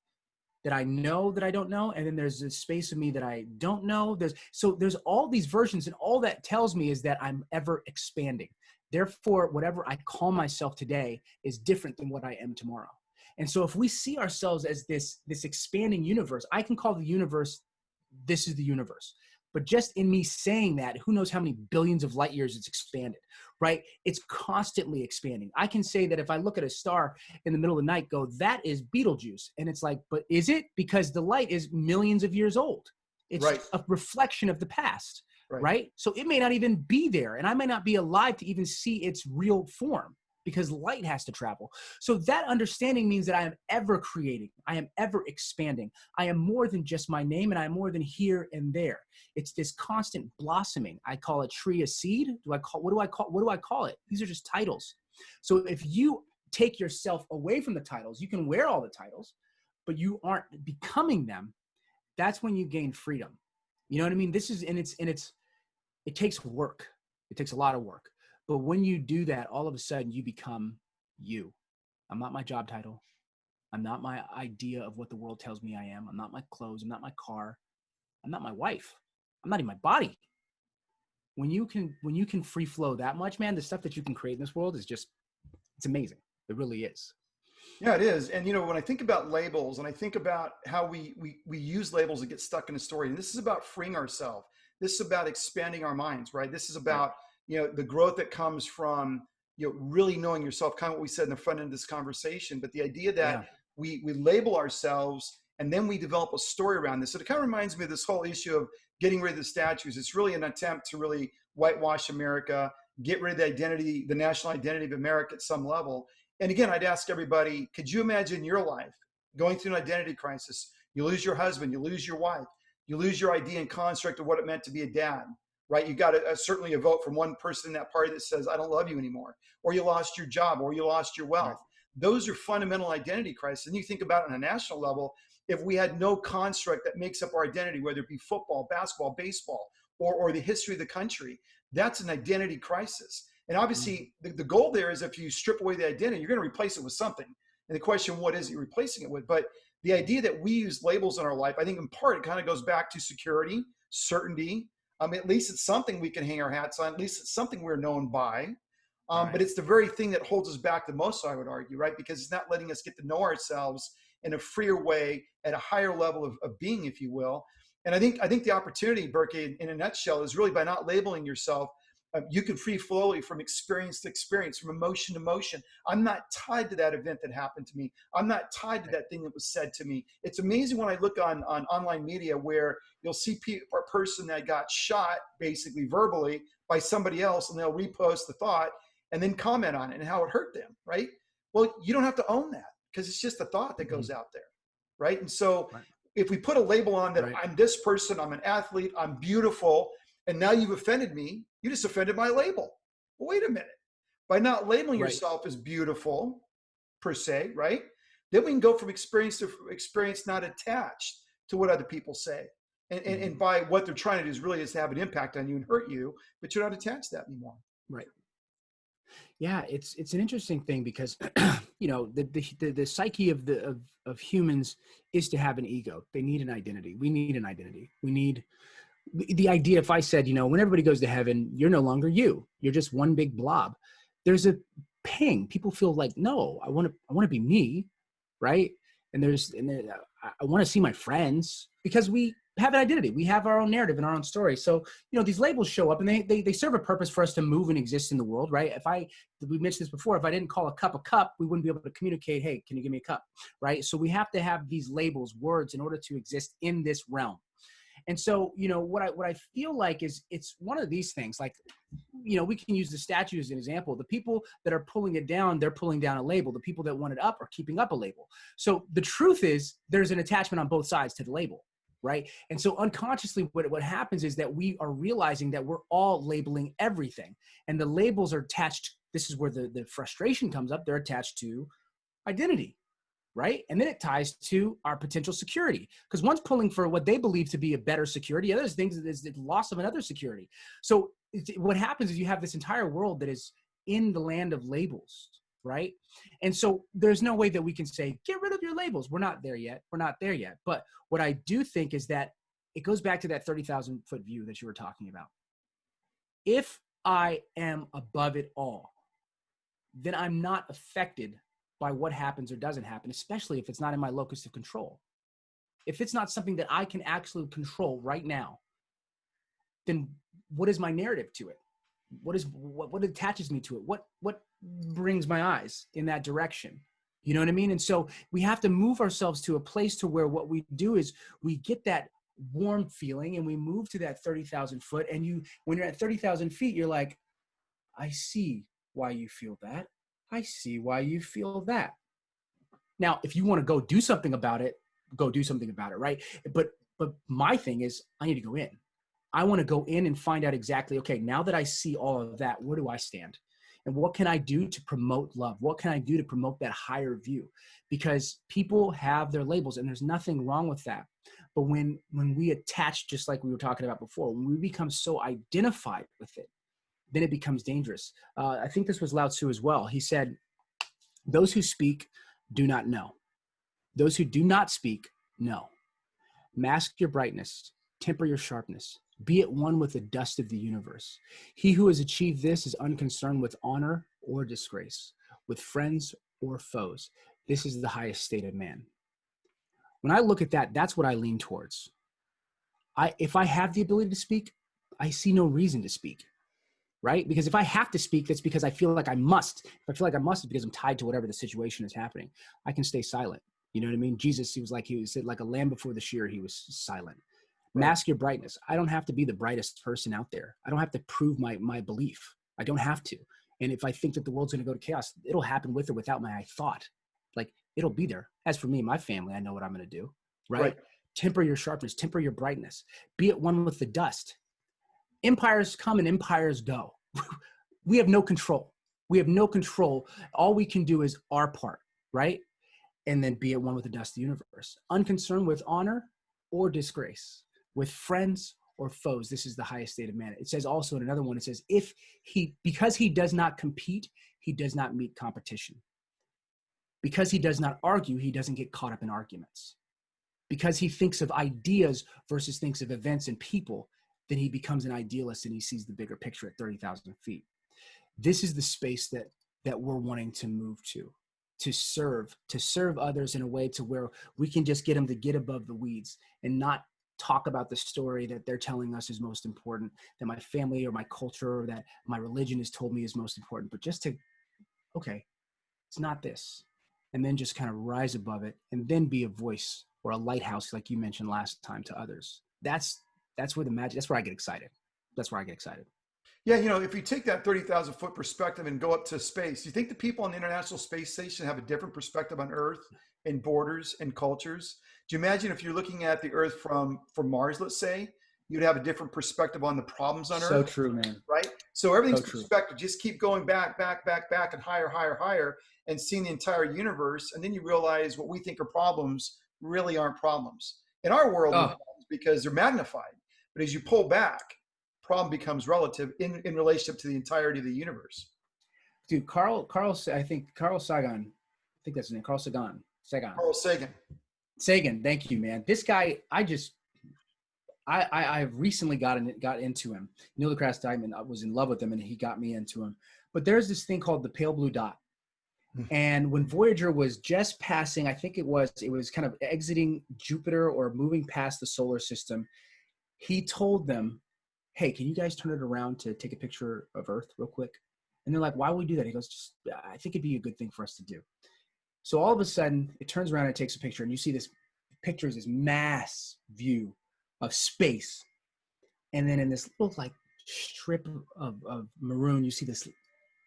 that I know that I don't know, and then there's this space of me that I don't know. There's all these versions, and all that tells me is that I'm ever expanding. Therefore, whatever I call myself today is different than what I am tomorrow. And so if we see ourselves as this expanding universe, I can call the universe, this is the universe. But just in me saying that, who knows how many billions of light years it's expanded, right? It's constantly expanding. I can say that if I look at a star in the middle of the night, go, that is Betelgeuse. And it's like, but is it? Because the light is millions of years old. It's Right, a reflection of the past, right. right? So it may not even be there. And I may not be alive to even see its real form because light has to travel. So that understanding means that I am ever creating. I am ever expanding. I am more than just my name, and I am more than here and there. It's this constant blossoming. I call a tree a seed. What do I call it? These are just titles. So if you take yourself away from the titles, you can wear all the titles, but you aren't becoming them. That's when you gain freedom. You know what I mean? It takes work. It takes a lot of work. But when you do that, all of a sudden you become you. I'm not my job title. I'm not my idea of what the world tells me I am. I'm not my clothes. I'm not my car. I'm not my wife. I'm not even my body. When you can free flow that much, man, the stuff that you can create in this world is just, it's amazing. It really is. Yeah, it is. And when I think about labels and I think about how we use labels to get stuck in a story, and this is about freeing ourselves. This is about expanding our minds, right? This is Right. about, the growth that comes from, really knowing yourself, kind of what we said in the front end of this conversation. But the idea that Yeah. we label ourselves and then we develop a story around this. So it kind of reminds me of this whole issue of getting rid of the statues. It's really an attempt to really whitewash America, get rid of the identity, the national identity of America at some level. And again, I'd ask everybody, could you imagine your life going through an identity crisis? You lose your husband, you lose your wife. You lose your idea and construct of what it meant to be a dad, right? You got certainly a vote from one person in that party that says, I don't love you anymore, or you lost your job, or you lost your Right. wealth. Those are fundamental identity crises. And you think about it on a national level, if we had no construct that makes up our identity, whether it be football, basketball, baseball, or the history of the country, that's an identity crisis. And obviously, the goal there is if you strip away the identity, you're going to replace it with something. And the question, what is it replacing it with? But the idea that we use labels in our life, I think in part it kind of goes back to security, certainty. At least it's something we can hang our hats on. At least it's something we're known by. Right. But it's the very thing that holds us back the most, I would argue, right? Because it's not letting us get to know ourselves in a freer way at a higher level of being, if you will. And I think the opportunity, Berkay, in a nutshell, is really by not labeling yourself. You can free flow from experience to experience, from emotion to emotion. I'm not tied to that event that happened to me. I'm not tied to that thing that was said to me. It's amazing when I look on online media where you'll see a person that got shot basically verbally by somebody else, and they'll repost the thought and then comment on it and how it hurt them, right? Well, you don't have to own that because it's just a thought that goes out there, right? And so Right. if we put a label on that, Right. I'm this person, I'm an athlete, I'm beautiful, and now you've offended me, you just offended my label. Well, wait a minute. By not labeling Right. yourself as beautiful, per se, right? Then we can go from experience to experience, not attached to what other people say. And by what they're trying to do is really just have an impact on you and hurt you, but you're not attached to that anymore. Right. Yeah, it's an interesting thing because the psyche of humans is to have an ego. They need an identity. We need an identity. We need the idea. If I said, when everybody goes to heaven, you're no longer you. You're just one big blob. There's a ping. People feel like, no, I want to be me, right? And I want to see my friends because we have an identity. We have our own narrative and our own story. So, these labels show up and they serve a purpose for us to move and exist in the world, right? We mentioned this before, if I didn't call a cup, we wouldn't be able to communicate, hey, can you give me a cup, right? So we have to have these labels, words, in order to exist in this realm. And so, what I feel like is it's one of these things, like, we can use the statue as an example. The people that are pulling it down, they're pulling down a label. The people that want it up are keeping up a label. So the truth is there's an attachment on both sides to the label, right? And so unconsciously what happens is that we are realizing that we're all labeling everything. And the labels are attached. This is where the frustration comes up. They're attached to identity. Right. And then it ties to our potential security, because one's pulling for what they believe to be a better security. The other things is the loss of another security. So what happens is you have this entire world that is in the land of labels. Right. And so there's no way that we can say, get rid of your labels. We're not there yet. But what I do think is that it goes back to that 30,000 foot view that you were talking about. If I am above it all, then I'm not affected by what happens or doesn't happen, especially if it's not in my locus of control. If it's not something that I can actually control right now, then what is my narrative to it? What attaches me to it? What brings my eyes in that direction? You know what I mean? And so we have to move ourselves to a place to where what we do is we get that warm feeling and we move to that 30,000 foot. And when you're at 30,000 feet, you're like, I see why you feel that. I see why you feel that. Now, if you want to go do something about it, right? But my thing is, I need to go in. I want to go in and find out exactly, okay, now that I see all of that, where do I stand? And what can I do to promote love? What can I do to promote that higher view? Because people have their labels and there's nothing wrong with that. But when we attach, just like we were talking about before, when we become so identified with it, then it becomes dangerous. I think this was Lao Tzu as well. He said, those who speak do not know. Those who do not speak, know. Mask your brightness, temper your sharpness. Be at one with the dust of the universe. He who has achieved this is unconcerned with honor or disgrace, with friends or foes. This is the highest state of man. When I look at that, that's what I lean towards. If I have the ability to speak, I see no reason to speak. Right? Because if I have to speak, that's because I feel like I must. If I feel like I must, it's because I'm tied to whatever the situation is happening. I can stay silent. You know what I mean? Jesus, he said like a lamb before the shear, he was silent. Right. Mask your brightness. I don't have to be the brightest person out there. I don't have to prove my belief. I don't have to. And if I think that the world's going to go to chaos, it'll happen with or without my thought. Like, it'll be there. As for me and my family, I know what I'm going to do. Right? temper your sharpness, temper your brightness, be at one with the dust. Empires come and empires go. We have no control. We have no control. All we can do is our part, right? And then be at one with the dust of the universe. Unconcerned with honor or disgrace, with friends or foes. This is the highest state of man. It says also in another one, it says, because he does not compete, he does not meet competition. Because he does not argue, he doesn't get caught up in arguments. Because he thinks of ideas versus thinks of events and people, then he becomes an idealist and he sees the bigger picture at 30,000 feet. This is the space that we're wanting to move to serve others in a way to where we can just get them to get above the weeds and not talk about the story that they're telling us is most important, that my family or my culture or that my religion has told me is most important, but just to, okay, it's not this. And then just kind of rise above it and then be a voice or a lighthouse, like you mentioned last time, to others. That's where the magic, that's where I get excited. That's where I get excited. Yeah, if you take that 30,000 foot perspective and go up to space, you think the people on the International Space Station have a different perspective on Earth and borders and cultures? Do you imagine if you're looking at the Earth from Mars, let's say, you'd have a different perspective on the problems on Earth? So true, man. Right? So everything's So perspective. Just keep going back, and higher, and seeing the entire universe. And then you realize what we think are problems really aren't problems. In our world, they're problems because they're magnified. But as you pull back, problem becomes relative in relationship to the entirety of the universe. Dude, I think Carl Sagan, I think that's his name, Carl Sagan, thank you, man. This guy, I recently got into him. Neil deGrasse Tyson, I was in love with him and he got me into him. But there's this thing called the pale blue dot. And when Voyager was just passing, I think it was kind of exiting Jupiter or moving past the solar system, he told them, hey, can you guys turn it around to take a picture of Earth real quick? And they're like, why would we do that? He goes, I think it'd be a good thing for us to do. So all of a sudden, it turns around and it takes a picture, and you see this picture is this mass view of space. And then in this little like strip of maroon, you see this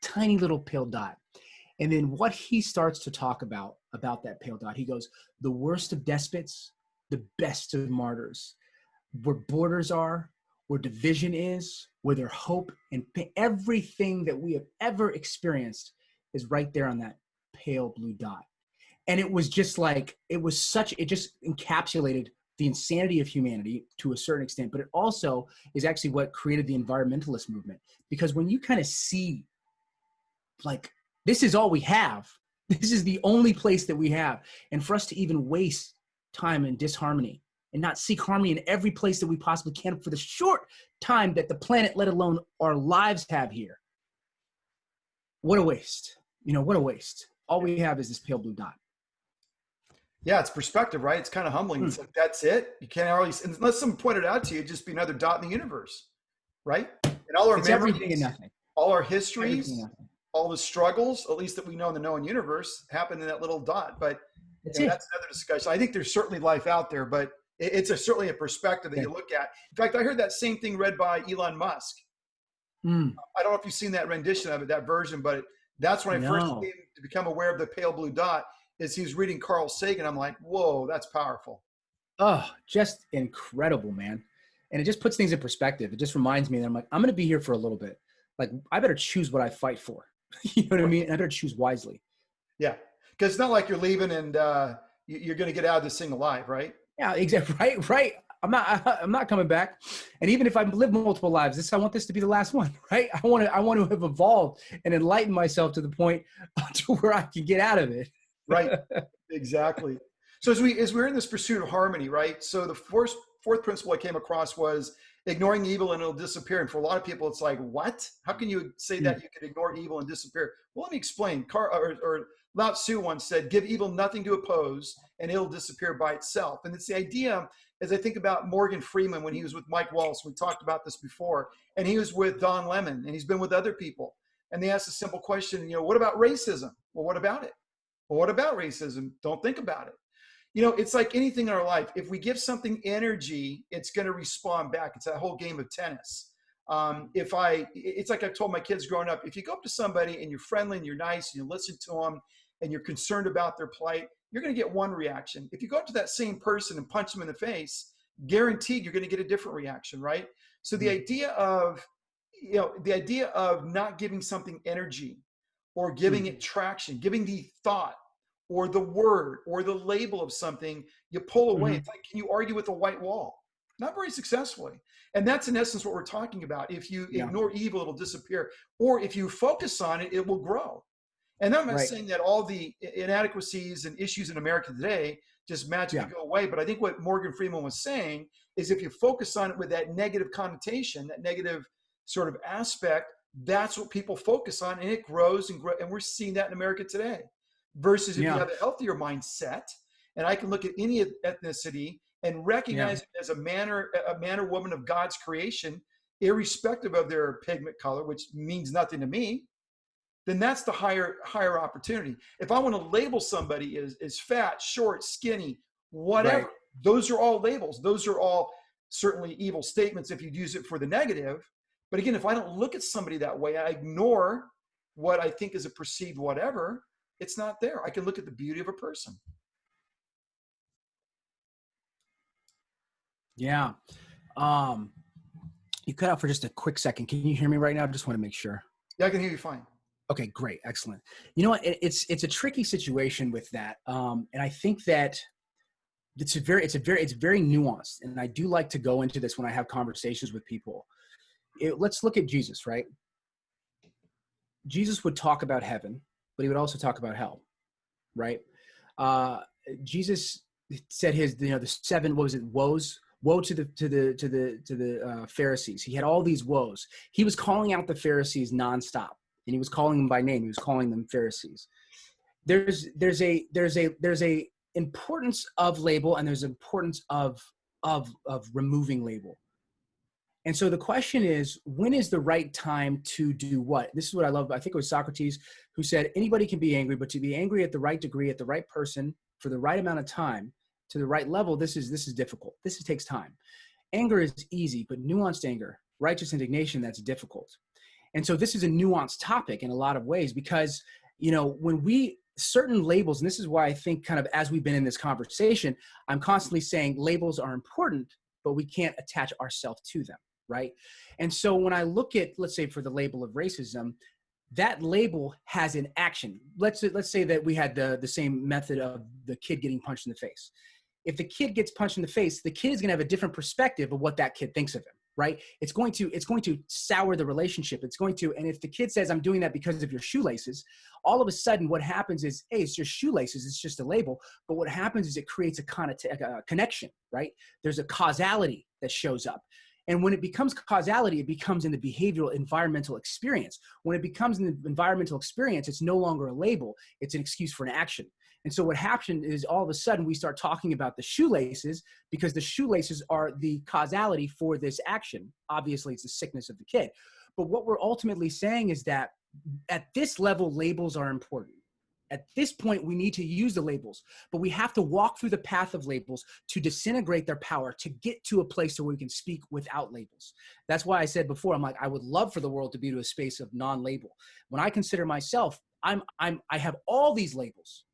tiny little pale dot. And then what he starts to talk about that pale dot, he goes, the worst of despots, the best of martyrs, where borders are, where division is, where their hope and everything that we have ever experienced is right there on that pale blue dot. And it was just like, it just encapsulated the insanity of humanity to a certain extent, but it also is actually what created the environmentalist movement. Because when you kind of see, like, this is all we have. This is the only place that we have. And for us to even waste time in disharmony and not seek harmony in every place that we possibly can for the short time that the planet, let alone our lives, have here. What a waste. What a waste. All we have is this pale blue dot. Yeah, it's perspective, right? It's kind of humbling. It's like, that's it. You can't always, unless someone pointed it out to you, it'd just be another dot in the universe, right? And all our memories, everything and nothing. All our histories, all the struggles, at least that we know in the known universe, happen in that little dot. But that's another discussion. I think there's certainly life out there, but it's certainly a perspective that you look at. In fact, I heard that same thing read by Elon Musk. I don't know if you've seen that rendition of it, that version, but that's when I first came to become aware of the pale blue dot. Is he was reading Carl Sagan. I'm like, whoa, that's powerful. Oh, just incredible, man. And it just puts things in perspective. It just reminds me that I'm like, I'm going to be here for a little bit. Like, I better choose what I fight for. You know what I mean? I better choose wisely. Yeah. Because it's not like you're leaving and you're going to get out of this thing alive, right? Yeah, exactly. Right. I'm not coming back. And even if I live multiple lives, I want this to be the last one, right? I want to have evolved and enlightened myself to the point to where I can get out of it. Right. Exactly. So as we're in this pursuit of harmony, right? So the fourth principle I came across was ignoring evil and it'll disappear. And for a lot of people, it's like, what? How can you say that you can ignore evil and disappear? Well, let me explain. Lao Tzu once said, give evil nothing to oppose and it'll disappear by itself. And it's the idea, as I think about Morgan Freeman when he was with Mike Wallace, we talked about this before, and he was with Don Lemon and he's been with other people. And they asked a simple question, what about racism? Well, what about it? Well, what about racism? Don't think about it. It's like anything in our life. If we give something energy, it's going to respond back. It's that whole game of tennis. It's like I've told my kids growing up, if you go up to somebody and you're friendly and you're nice and you listen to them and you're concerned about their plight, you're going to get one reaction. If you go up to that same person and punch them in the face, guaranteed you're going to get a different reaction, right? So the idea of, the idea of not giving something energy or giving it traction, giving the thought or the word or the label of something, you pull away. It's like, can you argue with a white wall? Not very successfully. And that's in essence what we're talking about. If you ignore evil, it'll disappear. Or if you focus on it, it will grow. And I'm not saying that all the inadequacies and issues in America today just magically go away. But I think what Morgan Freeman was saying is if you focus on it with that negative connotation, that negative sort of aspect, that's what people focus on, and it grows and grows. And we're seeing that in America today. Versus if you have a healthier mindset, and I can look at any ethnicity and recognize it as a man or woman of God's creation, irrespective of their pigment color, which means nothing to me, then that's the higher opportunity. If I want to label somebody as fat, short, skinny, whatever, those are all labels. Those are all certainly evil statements if you use it for the negative. But again, if I don't look at somebody that way, I ignore what I think is a perceived whatever, it's not there. I can look at the beauty of a person. Yeah. You cut out for just a quick second. Can you hear me right now? I just want to make sure. Yeah, I can hear you fine. Okay, great. Excellent. You know what? It's a tricky situation with that. And I think that it's very nuanced. And I do like to go into this when I have conversations with people. Let's look at Jesus, right? Jesus would talk about heaven, but he would also talk about hell, right? Jesus said the 7, what was it? Woes. Woe to the Pharisees. He had all these woes. He was calling out the Pharisees nonstop, and he was calling them by name. He was calling them Pharisees. There's a importance of label, and there's importance of removing label. And so the question is, when is the right time to do what? This is what I love. I think it was Socrates who said, anybody can be angry, but to be angry at the right degree, at the right person, for the right amount of time, to the right level, this is difficult. This takes time. Anger is easy, but nuanced anger, righteous indignation, that's difficult. And so this is a nuanced topic in a lot of ways because, when certain labels, and this is why I think kind of as we've been in this conversation, I'm constantly saying labels are important, but we can't attach ourselves to them. Right. And so when I look at, let's say for the label of racism, that label has an action. Let's say that we had the same method of the kid getting punched in the face. If the kid gets punched in the face, the kid is going to have a different perspective of what that kid thinks of him. Right. It's going to sour the relationship. And if the kid says, I'm doing that because of your shoelaces, all of a sudden what happens is, hey, it's just shoelaces. It's just a label. But what happens is it creates a connection. Right. There's a causality that shows up. And when it becomes causality, it becomes in the behavioral environmental experience. When it becomes in the environmental experience, it's no longer a label. It's an excuse for an action. And so what happened is all of a sudden we start talking about the shoelaces because the shoelaces are the causality for this action. Obviously, it's the sickness of the kid. But what we're ultimately saying is that at this level, labels are important. At this point, we need to use the labels, but we have to walk through the path of labels to disintegrate their power, to get to a place where we can speak without labels. That's why I said before, I'm like, I would love for the world to be to a space of non-label. When I consider myself, I have all these labels,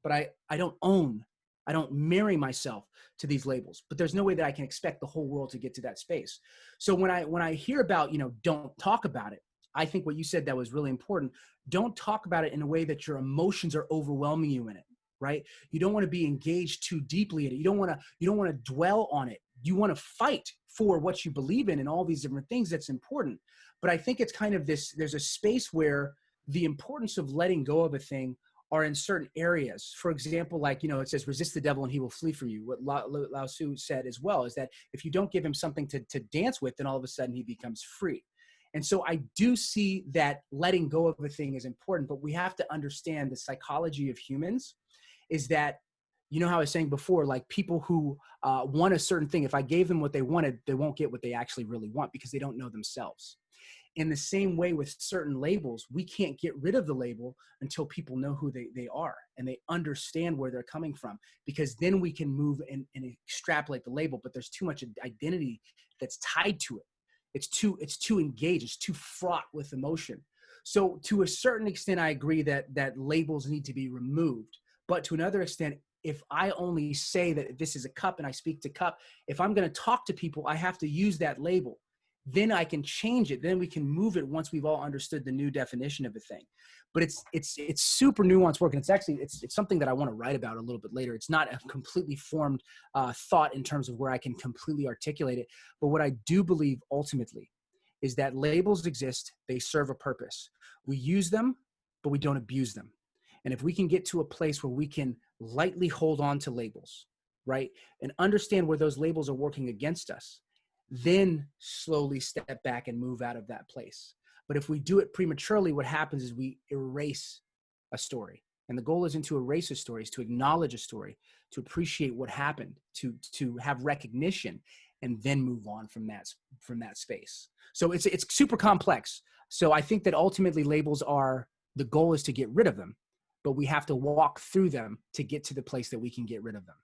but I don't marry myself to these labels, but there's no way that I can expect the whole world to get to that space. So when I hear about, don't talk about it, I think what you said that was really important. Don't talk about it in a way that your emotions are overwhelming you in it, right? You don't want to be engaged too deeply in it. You don't want to dwell on it. You want to fight for what you believe in and all these different things. That's important. But I think it's kind of there's a space where the importance of letting go of a thing are in certain areas. For example, like, it says, resist the devil and he will flee for you. What Lao Tzu said as well is that if you don't give him something to dance with, then all of a sudden he becomes free. And so I do see that letting go of a thing is important, but we have to understand the psychology of humans is that, how I was saying before, like people who want a certain thing, if I gave them what they wanted, they won't get what they actually really want because they don't know themselves. In the same way with certain labels, we can't get rid of the label until people know who they are and they understand where they're coming from, because then we can move and extrapolate the label, but there's too much identity that's tied to it. It's too engaged. It's too fraught with emotion. So to a certain extent, I agree that labels need to be removed. But to another extent, if I only say that this is a cup and I speak to cup, if I'm going to talk to people, I have to use that label. Then I can change it. Then we can move it once we've all understood the new definition of a thing. But it's super nuanced work, and it's something that I want to write about a little bit later. It's not a completely formed thought in terms of where I can completely articulate it. But what I do believe ultimately is that labels exist. They serve a purpose. We use them, but we don't abuse them. And if we can get to a place where we can lightly hold on to labels, right, and understand where those labels are working against us, then slowly step back and move out of that place. But if we do it prematurely, what happens is we erase a story. And the goal isn't to erase a story, it's to acknowledge a story, to appreciate what happened, to have recognition, and then move on from that space. So it's super complex. So I think that ultimately labels the goal is to get rid of them, but we have to walk through them to get to the place that we can get rid of them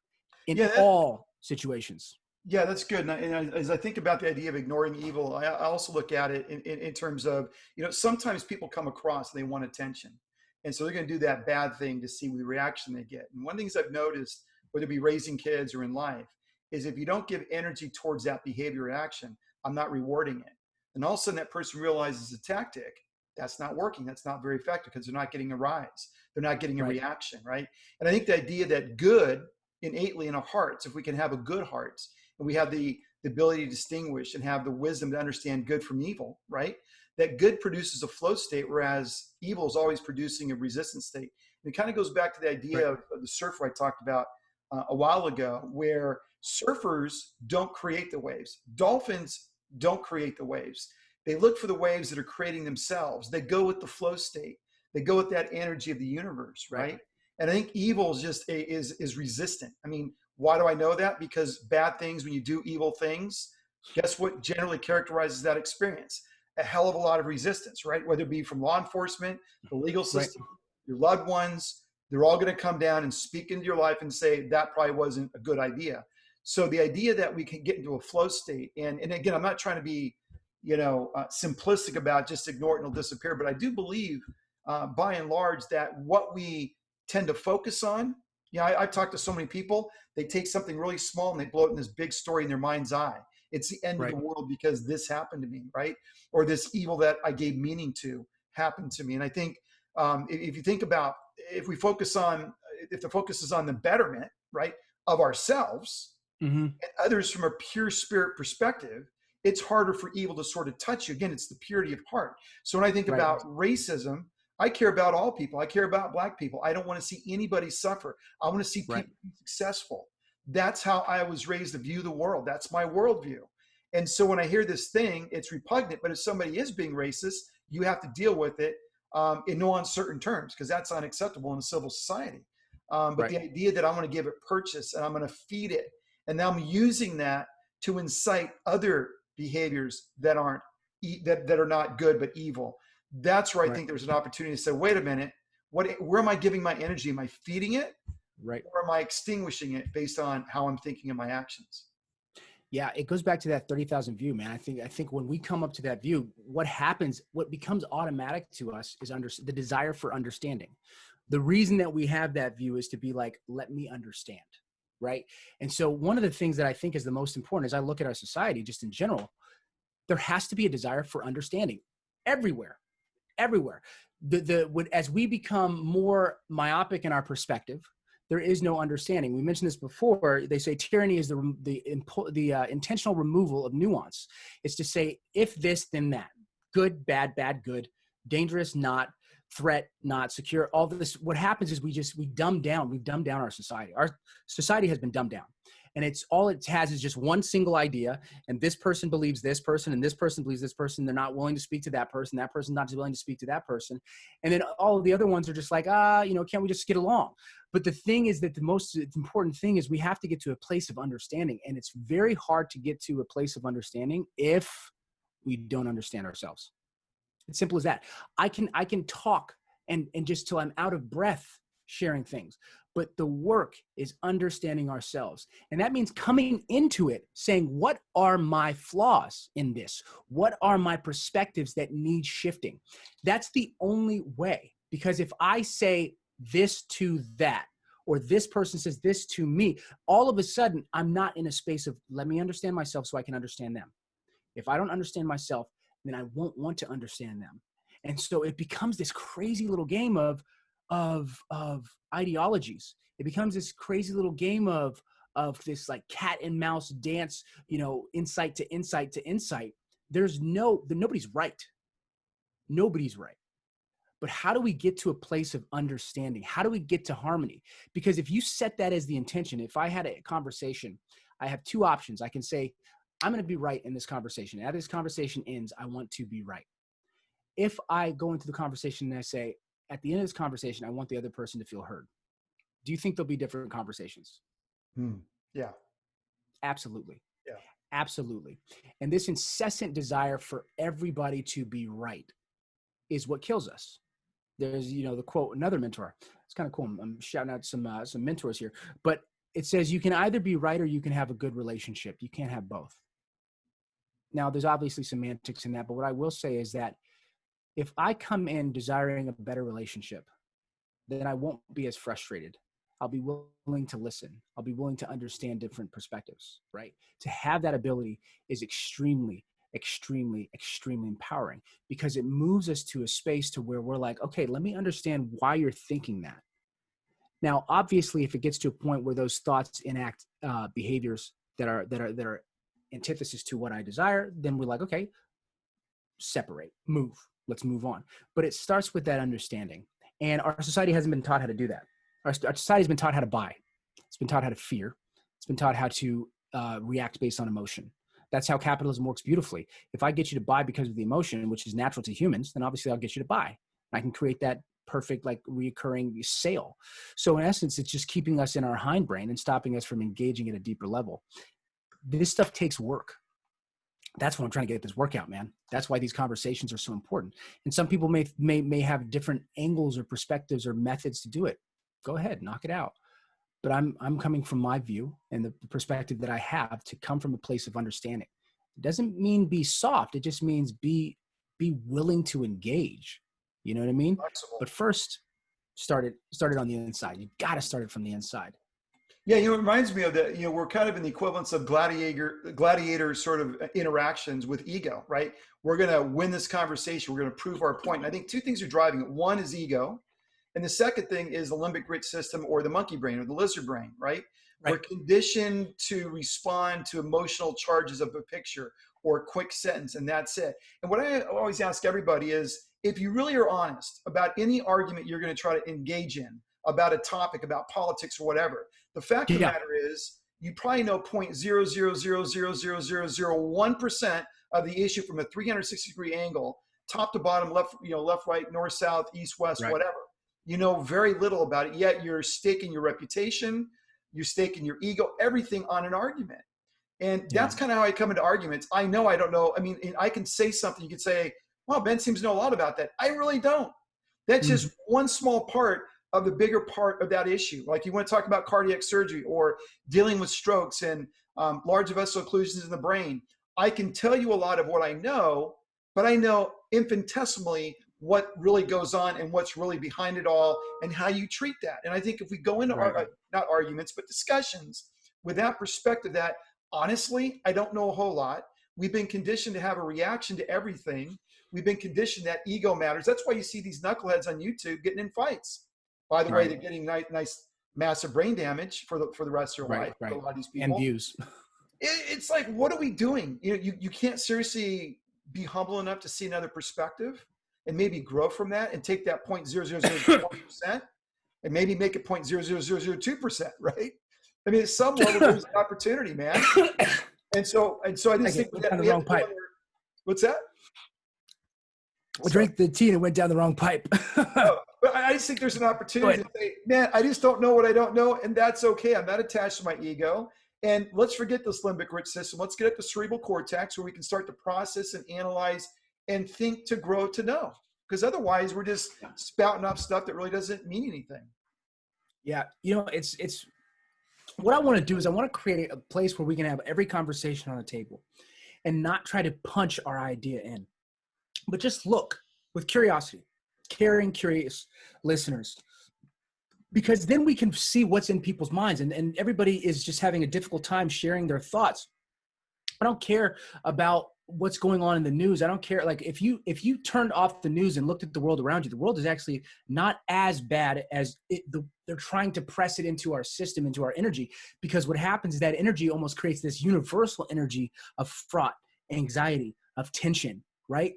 in all situations. Yeah, that's good. And as I think about the idea of ignoring evil, I also look at it in terms of, sometimes people come across and they want attention. And so they're going to do that bad thing to see the reaction they get. And one of the things I've noticed, whether it be raising kids or in life, is if you don't give energy towards that behavior or action, I'm not rewarding it. And all of a sudden that person realizes a tactic that's not working. That's not very effective because they're not getting a rise. They're not getting a reaction, right? And I think the idea that good innately in our hearts, if we can have a good heart, and we have the ability to distinguish and have the wisdom to understand good from evil, right? That good produces a flow state, whereas evil is always producing a resistance state. And it kind of goes back to the idea of the surfer I talked about a while ago, where surfers don't create the waves. Dolphins don't create the waves. They look for the waves that are creating themselves. They go with the flow state. They go with that energy of the universe, right? And I think evil is resistant. I mean, why do I know that? Because bad things, when you do evil things, guess what generally characterizes that experience? A hell of a lot of resistance, right? Whether it be from law enforcement, the legal system, your loved ones, they're all going to come down and speak into your life and say, that probably wasn't a good idea. So the idea that we can get into a flow state, and again, I'm not trying to be, simplistic about just ignore it and it'll disappear, but I do believe by and large that what we tend to focus on, I've talked to so many people, they take something really small and they blow it in this big story in their mind's eye. It's the end of the world because this happened to me, right? Or this evil that I gave meaning to happened to me. And I think if you think about, if the focus is on the betterment, right, of ourselves and others from a pure spirit perspective, it's harder for evil to sort of touch you. Again, it's the purity of heart. So when I think about racism, I care about all people. I care about Black people. I don't want to see anybody suffer. I want to see people be successful. That's how I was raised to view the world. That's my worldview. And so when I hear this thing, it's repugnant. But if somebody is being racist, you have to deal with it in no uncertain terms, because that's unacceptable in a civil society. But the idea that I'm going to give it purchase and I'm going to feed it, and now I'm using that to incite other behaviors that are not good but evil. That's where I think there's an opportunity to say, wait a minute, where am I giving my energy? Am I feeding it? Or am I extinguishing it based on how I'm thinking in my actions? Yeah, it goes back to that 30,000 view, man. I think when we come up to that view, what becomes automatic to us is the desire for understanding. The reason that we have that view is to be like, let me understand, right? And so one of the things that I think is the most important as I look at our society, just in general, there has to be a desire for understanding everywhere. As we become more myopic in our perspective, there is no understanding. We mentioned this before. They say tyranny is the intentional removal of nuance. It's to say, if this, then that. Good, bad, good. Dangerous, not. Threat, not. Secure. All this. What happens is we dumb down. We've dumbed down our society. Our society has been dumbed down. And all it has is just one single idea. And this person believes this person, and this person believes this person. They're not willing to speak to that person. That person's not willing to speak to that person. And then all of the other ones are just like, can't we just get along? But the thing is that the most important thing is we have to get to a place of understanding. And it's very hard to get to a place of understanding if we don't understand ourselves. It's simple as that. I can talk and just till I'm out of breath sharing things. But the work is understanding ourselves. And that means coming into it saying, what are my flaws in this? What are my perspectives that need shifting? That's the only way. Because if I say this to that, or this person says this to me, all of a sudden I'm not in a space of let me understand myself so I can understand them. If I don't understand myself, then I won't want to understand them. And so it becomes this crazy little game of ideologies. It becomes this crazy little game of this like cat and mouse dance, insight to insight to insight. Nobody's right. Nobody's right. But how do we get to a place of understanding? How do we get to harmony? Because if you set that as the intention, if I had a conversation, I have two options. I can say, I'm going to be right in this conversation. As this conversation ends, I want to be right. If I go into the conversation and I say, at the end of this conversation, I want the other person to feel heard. Do you think there'll be different conversations? Yeah. Absolutely. Yeah. Absolutely. And this incessant desire for everybody to be right is what kills us. There's, the quote, another mentor. It's kind of cool. I'm shouting out some mentors here, but it says you can either be right or you can have a good relationship. You can't have both. Now, there's obviously semantics in that, but what I will say is that if I come in desiring a better relationship, then I won't be as frustrated. I'll be willing to listen. I'll be willing to understand different perspectives, right? To have that ability is extremely, extremely, extremely empowering because it moves us to a space to where we're like, okay, let me understand why you're thinking that. Now, obviously, if it gets to a point where those thoughts enact behaviors that are antithesis to what I desire, then we're like, okay, separate, move, let's move on. But it starts with that understanding. And our society hasn't been taught how to do that. Our society has been taught how to buy. It's been taught how to fear. It's been taught how to react based on emotion. That's how capitalism works beautifully. If I get you to buy because of the emotion, which is natural to humans, then obviously I'll get you to buy. I can create that perfect, like reoccurring sale. So in essence, it's just keeping us in our hindbrain and stopping us from engaging at a deeper level. This stuff takes work. That's what I'm trying to get this workout, man. That's why these conversations are so important. And some people may have different angles or perspectives or methods to do it. Go ahead, knock it out. But I'm coming from my view and the perspective that I have to come from a place of understanding. It doesn't mean be soft. It just means be willing to engage. You know what I mean? Flexible. But first, start it on the inside. You got to start it from the inside. Yeah, it reminds me of that. We're kind of in the equivalence of gladiator sort of interactions with ego, right? We're going to win this conversation. We're going to prove our point. And I think two things are driving it. One is ego. And the second thing is the limbic grid system or the monkey brain or the lizard brain, right? We're conditioned to respond to emotional charges of a picture or a quick sentence, and that's it. And what I always ask everybody is, if you really are honest about any argument you're going to try to engage in about a topic, about politics or whatever, the fact of the matter is you probably know 0.000000001% of the issue from a 360-degree angle, top to bottom, left, left, right, north, south, east, west, whatever. You know very little about it, yet you're staking your reputation, you're staking your ego, everything on an argument. And that's kind of how I come into arguments. I know I don't know. I mean, I can say something. You can say, well, Ben seems to know a lot about that. I really don't. That's just one small part of the bigger part of that issue. Like you want to talk about cardiac surgery or dealing with strokes and large vessel occlusions in the brain. I can tell you a lot of what I know, but I know infinitesimally what really goes on and what's really behind it all and how you treat that. And I think if we go into not arguments, but discussions with that perspective that honestly, I don't know a whole lot. We've been conditioned to have a reaction to everything. We've been conditioned that ego matters. That's why you see these knuckleheads on YouTube getting in fights. By the way, they're getting nice, massive brain damage for the rest of their life. For a lot of these people. And views. It's like, what are we doing? You can't seriously be humble enough to see another perspective and maybe grow from that and take that 0.0001% and maybe make it 0.00002%, right? I mean, at some level, there's an opportunity, man. And so I just think that we have pipe. What's that? I drank the tea and it went down the wrong pipe. But I just think there's an opportunity to say, man, I just don't know what I don't know, and that's okay. I'm not attached to my ego. And let's forget this limbic grid system. Let's get at the cerebral cortex where we can start to process and analyze and think to grow to know. Because otherwise, we're just spouting off stuff that really doesn't mean anything. Yeah, it's what I want to do is I want to create a place where we can have every conversation on the table and not try to punch our idea in, but just look with curiosity, caring, curious listeners. because then we can see what's in people's minds, and everybody is just having a difficult time sharing their thoughts. I don't care about what's going on in the news. I don't care. Like if you turned off the news and looked at the world around you, the world is actually not as bad as they're trying to press it into our system, into our energy. Because what happens is that energy almost creates this universal energy of fraught, anxiety, of tension, right?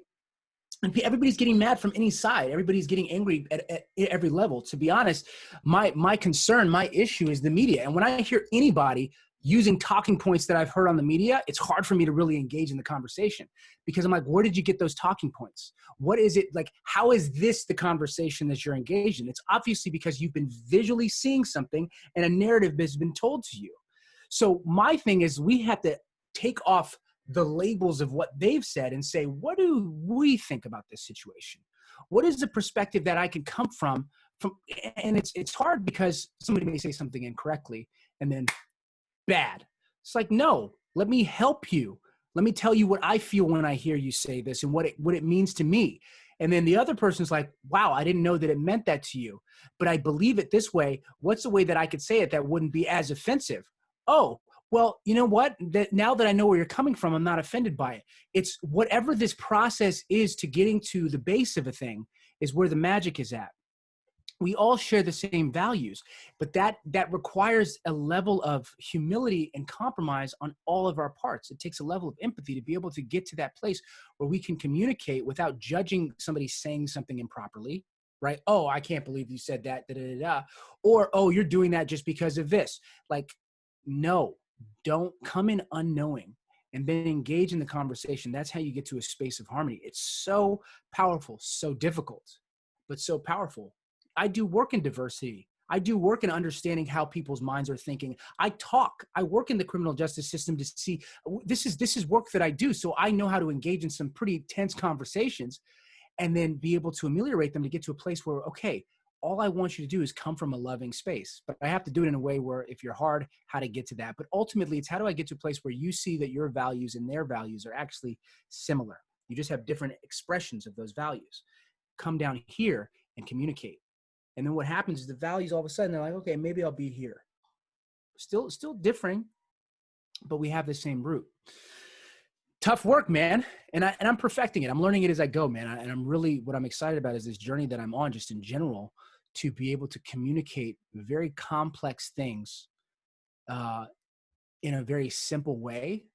And everybody's getting mad from any side. Everybody's getting angry at every level. To be honest, my concern, my issue is the media. And when I hear anybody using talking points that I've heard on the media, it's hard for me to really engage in the conversation, because I'm like, where did you get those talking points? What is it like? How is this the conversation that you're engaged in? It's obviously because you've been visually seeing something and a narrative has been told to you. So my thing is, we have to take off the labels of what they've said and say, what do we think about this situation? What is the perspective that I can come from? And it's hard because somebody may say something incorrectly and then bad. It's like, no, let me help you. Let me tell you what I feel when I hear you say this and what it means to me. And then the other person's like, wow, I didn't know that it meant that to you, but I believe it this way. What's the way that I could say it that wouldn't be as offensive? Oh, well, you know what? Now that I know where you're coming from, I'm not offended by it. It's whatever this process is to getting to the base of a thing is where the magic is at. We all share the same values, but that requires a level of humility and compromise on all of our parts. It takes a level of empathy to be able to get to that place where we can communicate without judging somebody saying something improperly, right? Oh, I can't believe you said that, da, da, da, da. Or, oh, you're doing that just because of this. Like, no, don't come in unknowing and then engage in the conversation. That's how you get to a space of harmony. It's so powerful, so difficult, but so powerful. I do work in diversity. I do work in understanding how people's minds are thinking. I work in the criminal justice system to see, this is work that I do. So I know how to engage in some pretty tense conversations and then be able to ameliorate them to get to a place where, okay, all I want you to do is come from a loving space, but I have to do it in a way where if you're hard, how to get to that. But ultimately it's how do I get to a place where you see that your values and their values are actually similar. You just have different expressions of those values. Come down here and communicate. And then what happens is the values all of a sudden, they're like, okay, maybe I'll be here. Still differing, but we have the same root. Tough work, man. And I'm perfecting it. I'm learning it as I go, man. And I'm really, what I'm excited about is this journey that I'm on just in general, to be able to communicate very complex things in a very simple way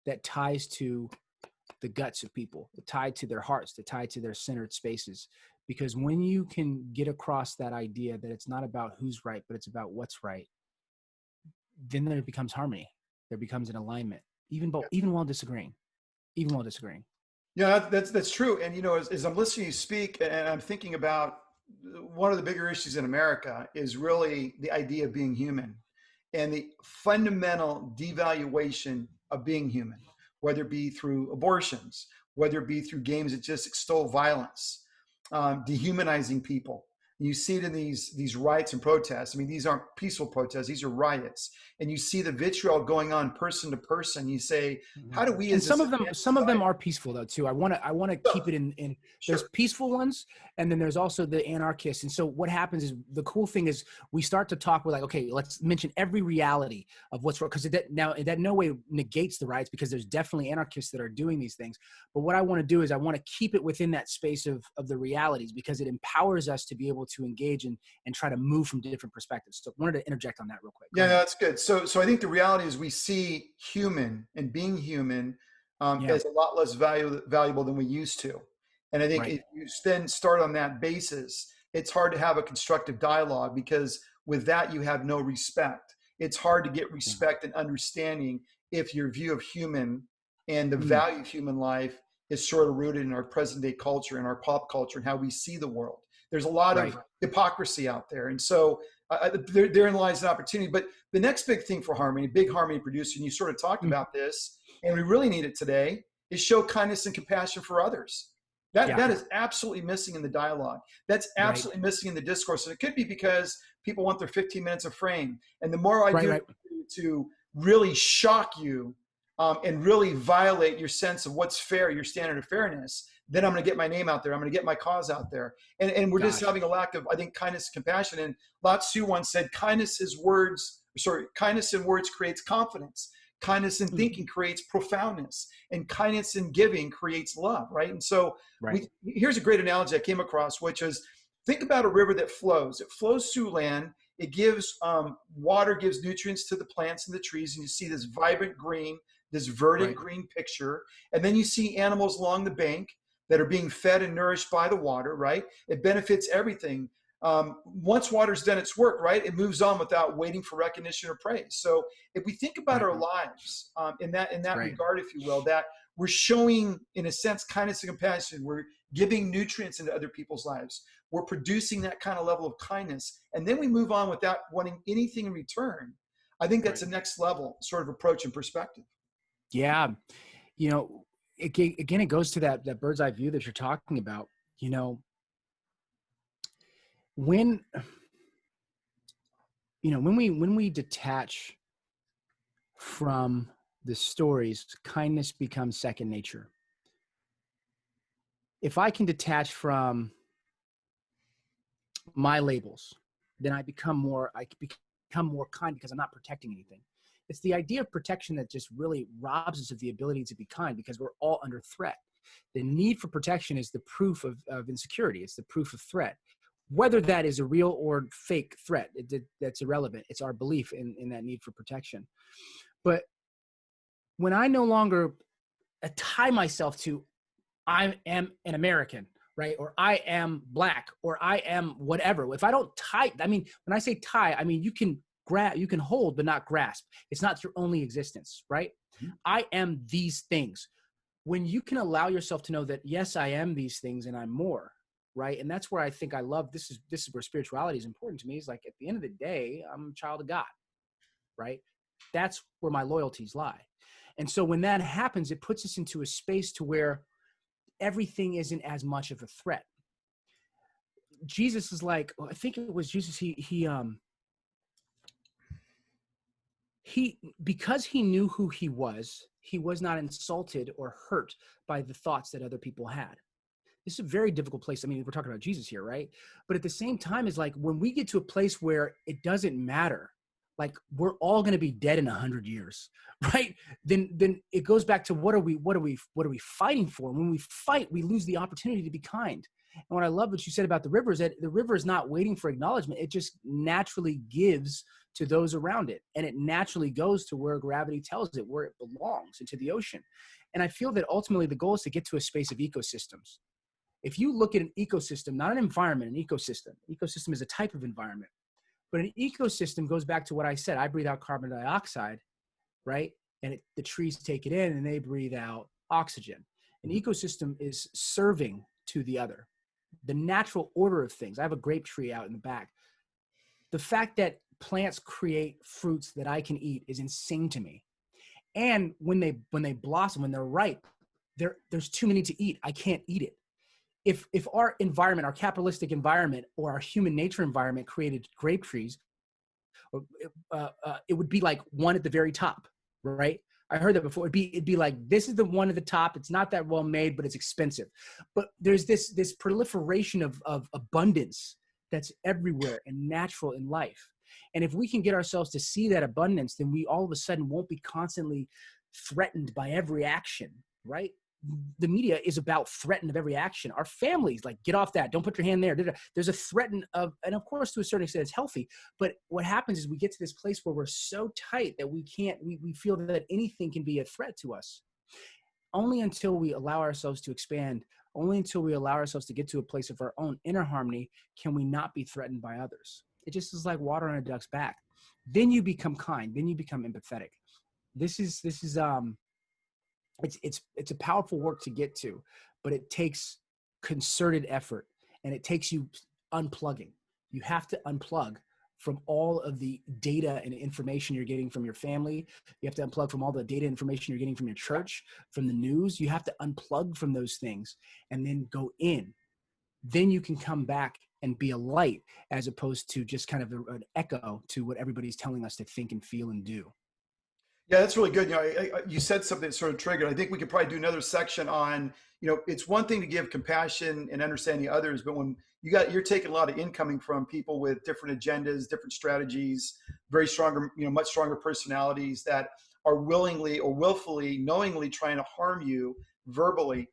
that ties to the guts of people, tied to their hearts, tied to their centered spaces. Because when you can get across that idea that it's not about who's right, but it's about what's right, then there becomes harmony. There becomes an alignment, even while disagreeing. Yeah, that's true. And, you know, as I'm listening to you speak and I'm thinking about one of the bigger issues in America is really the idea of being human and the fundamental devaluation of being human, whether it be through abortions, whether it be through games that just extol violence, dehumanizing people. You see it in these riots and protests. I mean, these aren't peaceful protests; these are riots. And you see the vitriol going on person to person. You say, "How do we?" And some of them are peaceful though too. I want to keep it in. Sure. There's peaceful ones, and then there's also the anarchists. And so what happens is, the cool thing is we start to talk. We're like, okay, let's mention every reality of what's wrong, because that no way negates the riots, because there's definitely anarchists that are doing these things. But what I want to do is I want to keep it within that space of the realities, because it empowers us to be able to engage and try to move from different perspectives. So I wanted to interject on that real quick. Yeah, that's good. So I think the reality is we see human and being human as a lot less valuable than we used to. And I think if you then start on that basis, it's hard to have a constructive dialogue, because with that, you have no respect. It's hard to get respect and understanding if your view of human and the value of human life is sort of rooted in our present day culture and our pop culture and how we see the world. There's a lot of hypocrisy out there. And so therein lies an opportunity. But the next big thing for harmony, big harmony producer, and you sort of talked about this, and we really need it today, is show kindness and compassion for others. That is absolutely missing in the dialogue. That's absolutely missing in the discourse. And it could be because people want their 15 minutes of fame. And the more I do to really shock you and really violate your sense of what's fair, your standard of fairness, then I'm going to get my name out there. I'm going to get my cause out there. And we're just Gosh. having a lack of, I think, kindness and compassion. And Lao Tzu once said, kindness in words creates confidence. Kindness in thinking creates profoundness, and kindness in giving creates love, right? And so Right. here's a great analogy I came across, which is, think about a river that flows. It flows through land. It gives water, gives nutrients to the plants and the trees, and you see this vibrant green, this verdant Right. green picture. And then you see animals along the bank that are being fed and nourished by the water, right? It benefits everything. Once water's done its work, right, it moves on without waiting for recognition or praise. So if we think about Right. our lives in that Right. regard, if you will, that we're showing, in a sense, kindness and compassion. We're giving nutrients into other people's lives. We're producing that kind of level of kindness, and then we move on without wanting anything in return. I think that's Right. the next level sort of approach and perspective. Yeah. You know, again, it goes to that bird's eye view that you're talking about. You know, when when we detach from the stories, kindness becomes second nature. If I can detach from my labels, then I become more kind because I'm not protecting anything. It's the idea of protection that just really robs us of the ability to be kind, because we're all under threat. The need for protection is the proof of insecurity. It's the proof of threat. Whether that is a real or fake threat, that's irrelevant. It's our belief in that need for protection. But when I no longer tie myself to, I am an American, right? Or I am Black, or I am whatever. If I don't tie, I mean, when I say tie, I mean, you can grab, you can hold, but not grasp. It's not your only existence, right? I am these things. When you can allow yourself to know that, yes, I am these things and I'm more, right? And that's where I think I love, this is where spirituality is important to me. Is like, at the end of the day, I'm a child of God, right? That's where my loyalties lie. And so when that happens, it puts us into a space to where everything isn't as much of a threat. Jesus is like, I think it was Jesus. He because he knew who he was not insulted or hurt by the thoughts that other people had. This is a very difficult place. I mean, we're talking about Jesus here, right? But at the same time, is like, when we get to a place where it doesn't matter, like, we're all going to be dead in 100 years, right? Then it goes back to, what are we fighting for? When we fight, we lose the opportunity to be kind. And what I love what you said about the river is that the river is not waiting for acknowledgement. It just naturally gives to those around it. And it naturally goes to where gravity tells it, where it belongs, into the ocean. And I feel that ultimately the goal is to get to a space of ecosystems. If you look at an ecosystem, not an environment, an ecosystem. Ecosystem is a type of environment. But an ecosystem goes back to what I said. I breathe out carbon dioxide, right? And the trees take it in and they breathe out oxygen. An ecosystem is serving to the other. The natural order of things. I have a grape tree out in the back. The fact that plants create fruits that I can eat is insane to me. And when they blossom, when they're ripe, there's too many to eat. I can't eat it. If our environment, our capitalistic environment, or our human nature environment created grape trees, it would be like one at the very top, right? I heard that before. It'd be like, this is the one at the top. It's not that well made, but it's expensive. But there's this proliferation of abundance that's everywhere and natural in life. And if we can get ourselves to see that abundance, then we all of a sudden won't be constantly threatened by every action, right? The media is about threatened of every action. Our families, like, get off that. Don't put your hand there. There's a threaten of, and of course, to a certain extent, it's healthy. But what happens is we get to this place where we're so tight that we feel that anything can be a threat to us. Only until we allow ourselves to expand, only until we allow ourselves to get to a place of our own inner harmony, can we not be threatened by others. It just is like water on a duck's back. Then you become kind. Then you become empathetic. This is it's a powerful work to get to, but it takes concerted effort, and it takes you unplugging. You have to unplug from all of the data and information you're getting from your family. You have to unplug from all the data information you're getting from your church, from the news. You have to unplug from those things and then go in. Then you can come back and be a light, as opposed to just kind of an echo to what everybody's telling us to think and feel and do. Yeah, that's really good. You said something that sort of triggered. I think we could probably do another section on, it's one thing to give compassion and understanding others, but when you're taking a lot of incoming from people with different agendas, different strategies, very stronger, much stronger personalities that are willingly or willfully, knowingly trying to harm you verbally.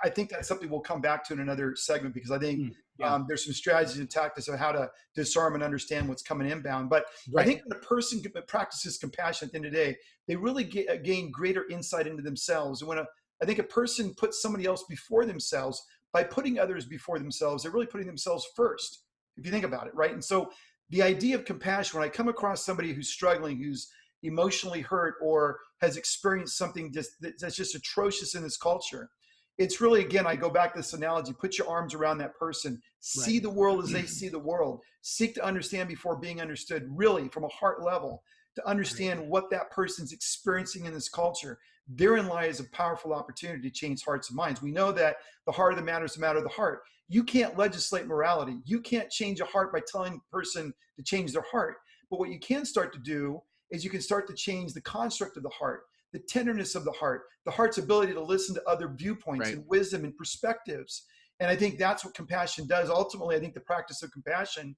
I think that's something we'll come back to in another segment because I think Yeah. there's some strategies and tactics of how to disarm and understand what's coming inbound. But I Right. think when a person practices compassion at the end of the day, they really gain greater insight into themselves. And I think a person puts somebody else before themselves, by putting others before themselves, they're really putting themselves first, if you think about it, right? And so the idea of compassion, when I come across somebody who's struggling, who's emotionally hurt, or has experienced something that's just atrocious in this culture, it's really, again, I go back to this analogy: put your arms around that person, Right. see the world as they see the world, seek to understand before being understood, really from a heart level, to Great. understand what that person's experiencing in this culture. Therein lies a powerful opportunity to change hearts and minds. We know that the heart of the matter is the matter of the heart. You can't legislate morality. You can't change a heart by telling a person to change their heart. But what you can start to do is you can start to change the construct of the heart, the tenderness of the heart, the heart's ability to listen to other viewpoints Right. and wisdom and perspectives. And I think that's what compassion does. Ultimately, I think the practice of compassion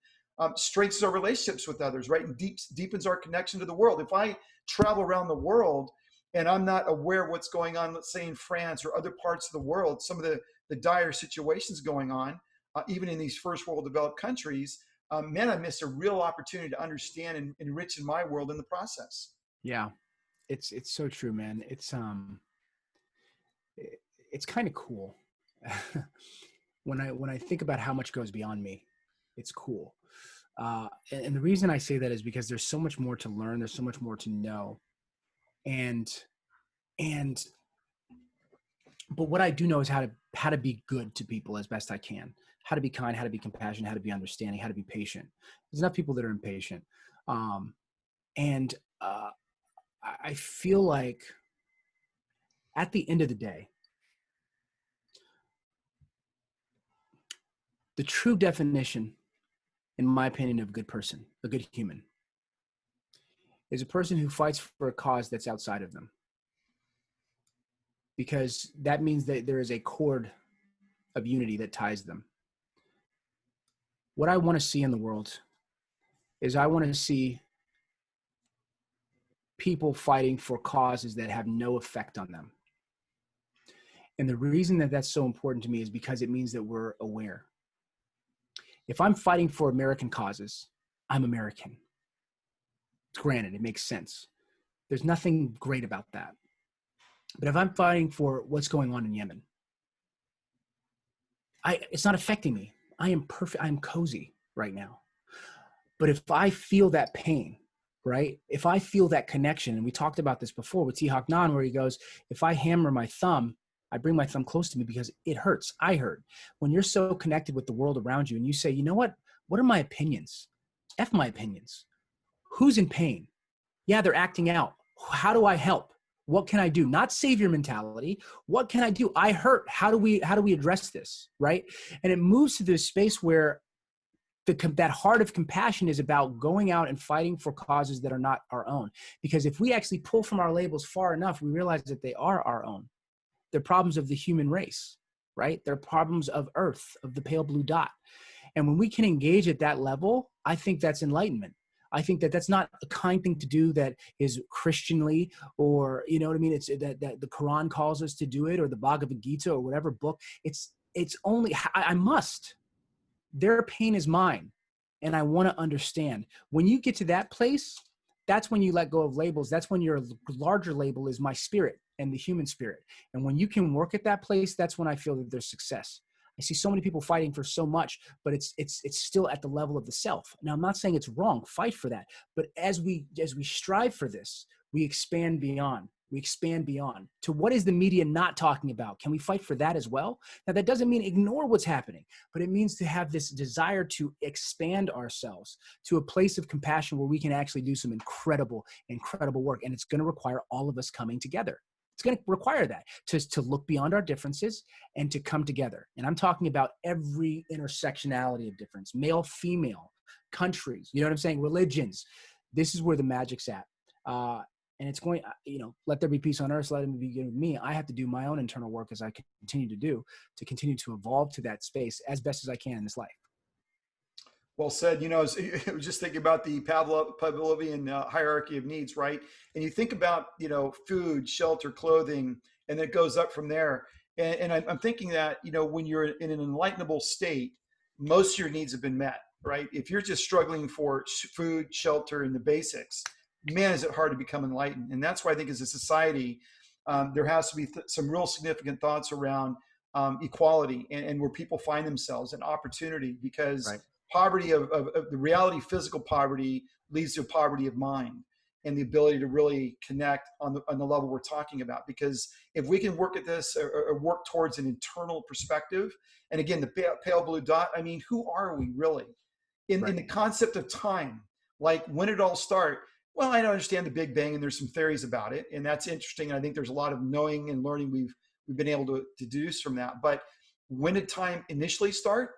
strengthens our relationships with others, right? And deepens our connection to the world. If I travel around the world and I'm not aware of what's going on, let's say in France or other parts of the world, some of the dire situations going on, even in these first world developed countries, man, I miss a real opportunity to understand and enrich in my world in the process. Yeah. It's so true, man. It's kind of cool. When I think about how much goes beyond me, it's cool. And the reason I say that is because there's so much more to learn. There's so much more to know. And, and, but what I do know is how to be good to people as best I can, how to be kind, how to be compassionate, how to be understanding, how to be patient. There's enough people that are impatient. Um, and, I feel like at the end of the day, the true definition, in my opinion, of a good person, a good human, is a person who fights for a cause that's outside of them. Because that means that there is a cord of unity that ties them. What I want to see in the world is I want to see people fighting for causes that have no effect on them. And the reason that that's so important to me is because it means that we're aware. If I'm fighting for American causes, I'm American. Granted, it makes sense. There's nothing great about that. But if I'm fighting for what's going on in Yemen, it's not affecting me. I am perfect. I'm cozy right now. But if I feel that pain, right? If I feel that connection, and we talked about this before with T. Hawk Nan, where he goes, if I hammer my thumb, I bring my thumb close to me because it hurts. I hurt. When you're so connected with the world around you and you say, you know what? What are my opinions? F my opinions. Who's in pain? Yeah, they're acting out. How do I help? What can I do? Not savior mentality. What can I do? I hurt. How do we address this? Right? And it moves to this space where that heart of compassion is about going out and fighting for causes that are not our own. Because if we actually pull from our labels far enough, we realize that they are our own. They're problems of the human race, right? They're problems of Earth, of the pale blue dot. And when we can engage at that level, I think that's enlightenment. I think that that's not a kind thing to do that is Christianly, or, you know what I mean? It's that the Quran calls us to do it, or the Bhagavad Gita, or whatever book. It's only, I must. Their pain is mine, and I want to understand. When you get to that place, that's when you let go of labels. That's when your larger label is my spirit and the human spirit. And when you can work at that place, that's when I feel that there's success. I see so many people fighting for so much, but it's still at the level of the self. Now, I'm not saying it's wrong. Fight for that. But as we strive for this, we expand beyond. We expand beyond to what is the media not talking about? Can we fight for that as well? Now, that doesn't mean ignore what's happening, but it means to have this desire to expand ourselves to a place of compassion where we can actually do some incredible, incredible work. And it's going to require all of us coming together. It's going to require that to look beyond our differences and to come together. And I'm talking about every intersectionality of difference, male, female, countries, you know what I'm saying? Religions. This is where the magic's at. and it's going, let there be peace on earth, so let it begin with me. I have to do my own internal work as I continue to continue to evolve to that space as best as I can in this life. Well said. I was just thinking about the Pavlovian hierarchy of needs, right? And you think about, food, shelter, clothing, and it goes up from there. And I'm thinking that, when you're in an enlightenable state, most of your needs have been met, right? If you're just struggling for food, shelter, and the basics, man, is it hard to become enlightened. And that's why I think as a society, there has to be some real significant thoughts around equality and where people find themselves and opportunity, because Right. poverty of the reality, physical poverty leads to poverty of mind and the ability to really connect on the level we're talking about. Because if we can work at this or work towards an internal perspective, and again, the pale blue dot, I mean, who are we really in the concept of time? Like, when did it all start? Well, I don't understand the Big Bang, and there's some theories about it, and that's interesting. And I think there's a lot of knowing and learning we've been able to deduce from that. But when did time initially start?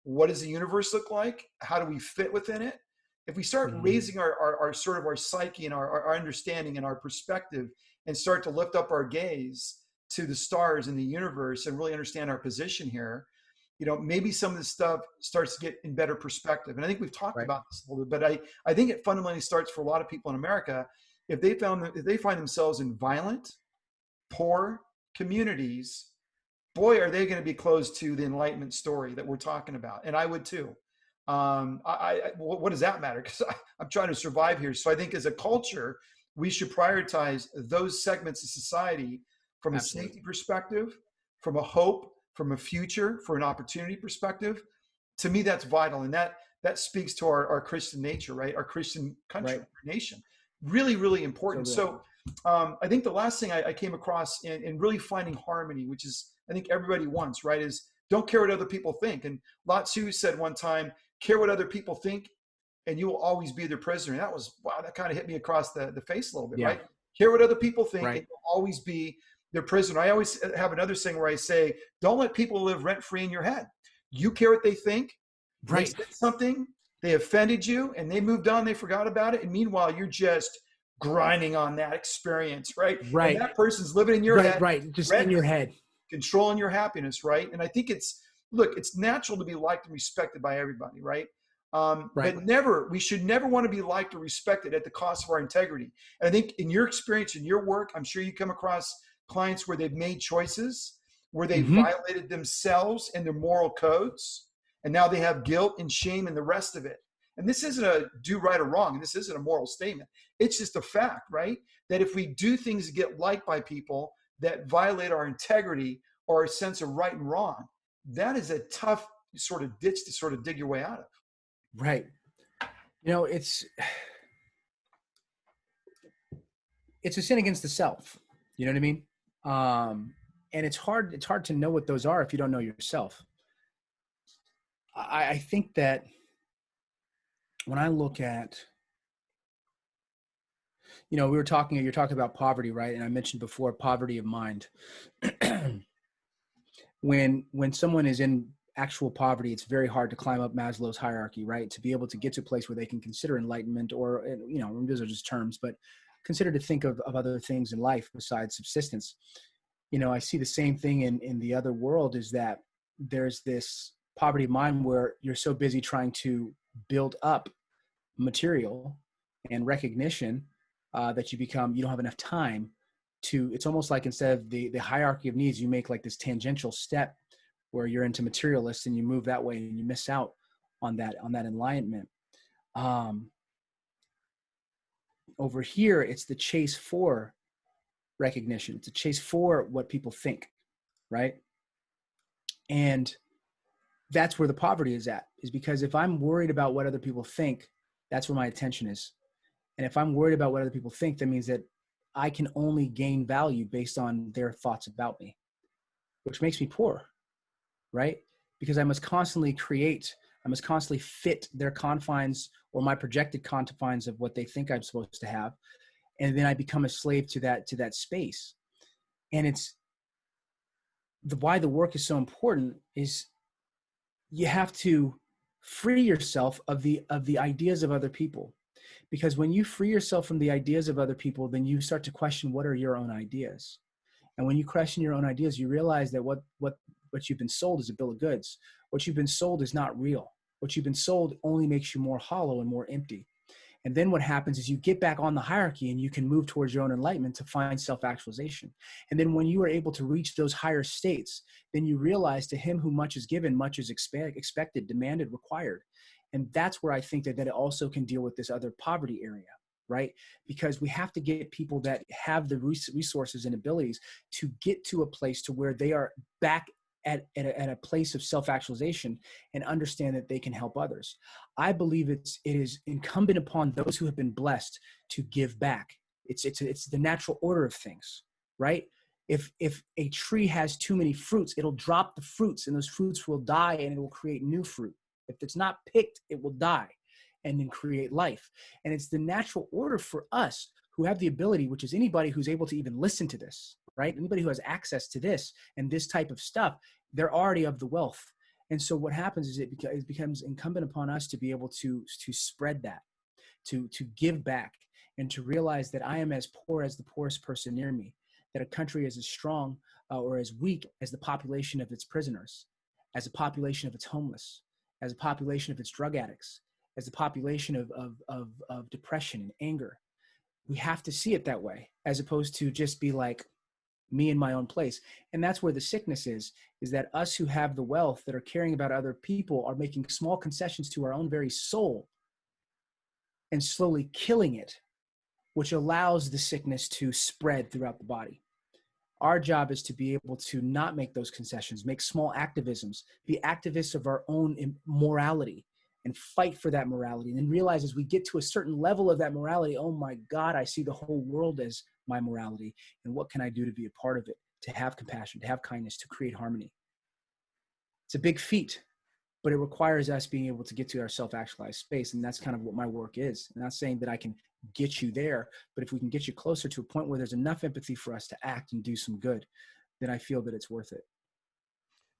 What does the universe look like? How do we fit within it? If we start raising our sort of our psyche and our understanding and our perspective, and start to lift up our gaze to the stars and the universe and really understand our position here, maybe some of this stuff starts to get in better perspective. And I think we've talked about this a little bit, but I think it fundamentally starts for a lot of people in America. If they find themselves in violent, poor communities, boy, are they going to be close to the enlightenment story that we're talking about. And I would too. What does that matter? Because I'm trying to survive here. So I think as a culture, we should prioritize those segments of society from a safety perspective, from a hope, from a future, for an opportunity perspective. To me, that's vital. And that speaks to our Christian nature, right? Our Christian country, our nation. Really, really important. So I think the last thing I came across in really finding harmony, which is I think everybody wants, right, is don't care what other people think. And Lao Tzu said one time, care what other people think, and you will always be their prisoner. And that was, wow, that kind of hit me across the face a little bit, right? Care what other people think, and you'll always be their prisoner. I always have another saying where I say, don't let people live rent-free in your head. You care what they think. They said something, they offended you, and they moved on, they forgot about it. And meanwhile, you're just grinding on that experience, right? And that person's living in your head. Right, just in your head. Controlling your happiness, right? And I think it's natural to be liked and respected by everybody, right? But we should never want to be liked or respected at the cost of our integrity. And I think in your experience, in your work, I'm sure you come across clients where they've made choices, where they violated themselves and their moral codes, and now they have guilt and shame and the rest of it. And this isn't a do right or wrong, and this isn't a moral statement. It's just a fact, right? That if we do things to get liked by people that violate our integrity or our sense of right and wrong, that is a tough sort of ditch to sort of dig your way out of. Right. It's a sin against the self. You know what I mean? And it's hard to know what those are if you don't know yourself. I think that when I look at, you're talking about poverty, right? And I mentioned before, poverty of mind. When someone is in actual poverty, it's very hard to climb up Maslow's hierarchy, right? To be able to get to a place where they can consider enlightenment, or, those are just terms, but consider to think of other things in life besides subsistence. I see the same thing in the other world, is that there's this poverty of mind where you're so busy trying to build up material and recognition that you don't have enough time to, it's almost like instead of the hierarchy of needs, you make like this tangential step where you're into materialists and you move that way and you miss out on that enlightenment. Over here, it's the chase for recognition. It's a chase for what people think, right? And that's where the poverty is because if I'm worried about what other people think, that's where my attention is. And if I'm worried about what other people think, that means that I can only gain value based on their thoughts about me, which makes me poor, right? Because I must constantly fit their confines or my projected confines of what they think I'm supposed to have. And then I become a slave to that space. And it's why the work is so important is you have to free yourself of the ideas of other people. Because when you free yourself from the ideas of other people, then you start to question, what are your own ideas? And when you question your own ideas, you realize that what you've been sold is a bill of goods. What you've been sold is not real. What you've been sold only makes you more hollow and more empty. And then what happens is you get back on the hierarchy and you can move towards your own enlightenment to find self-actualization. And then when you are able to reach those higher states, then you realize to him who much is given, much is expected, demanded, required. And that's where I think that it also can deal with this other poverty area, right? Because we have to get people that have the resources and abilities to get to a place to where they are back at a place of self-actualization and understand that they can help others. I believe it is incumbent upon those who have been blessed to give back. It's the natural order of things, right? If a tree has too many fruits, it'll drop the fruits and those fruits will die and it will create new fruit. If it's not picked, it will die and then create life. And it's the natural order for us who have the ability, which is anybody who's able to even listen to this, right? Anybody who has access to this and this type of stuff, they're already of the wealth. And so what happens is it becomes incumbent upon us to be able to spread that, to give back, and to realize that I am as poor as the poorest person near me, that a country is as strong or as weak as the population of its prisoners, as a population of its homeless, as a population of its drug addicts, as a population of depression and anger. We have to see it that way, as opposed to just be like me in my own place. And that's where the sickness is that us who have the wealth that are caring about other people are making small concessions to our own very soul and slowly killing it, which allows the sickness to spread throughout the body. Our job is to be able to not make those concessions, make small activisms, be activists of our own morality and fight for that morality. And then realize as we get to a certain level of that morality, oh my God, I see the whole world as my morality. And what can I do to be a part of it, to have compassion, to have kindness, to create harmony? It's a big feat, but it requires us being able to get to our self-actualized space. And that's kind of what my work is. I'm not saying that I can get you there, but if we can get you closer to a point where there's enough empathy for us to act and do some good, then I feel that it's worth it.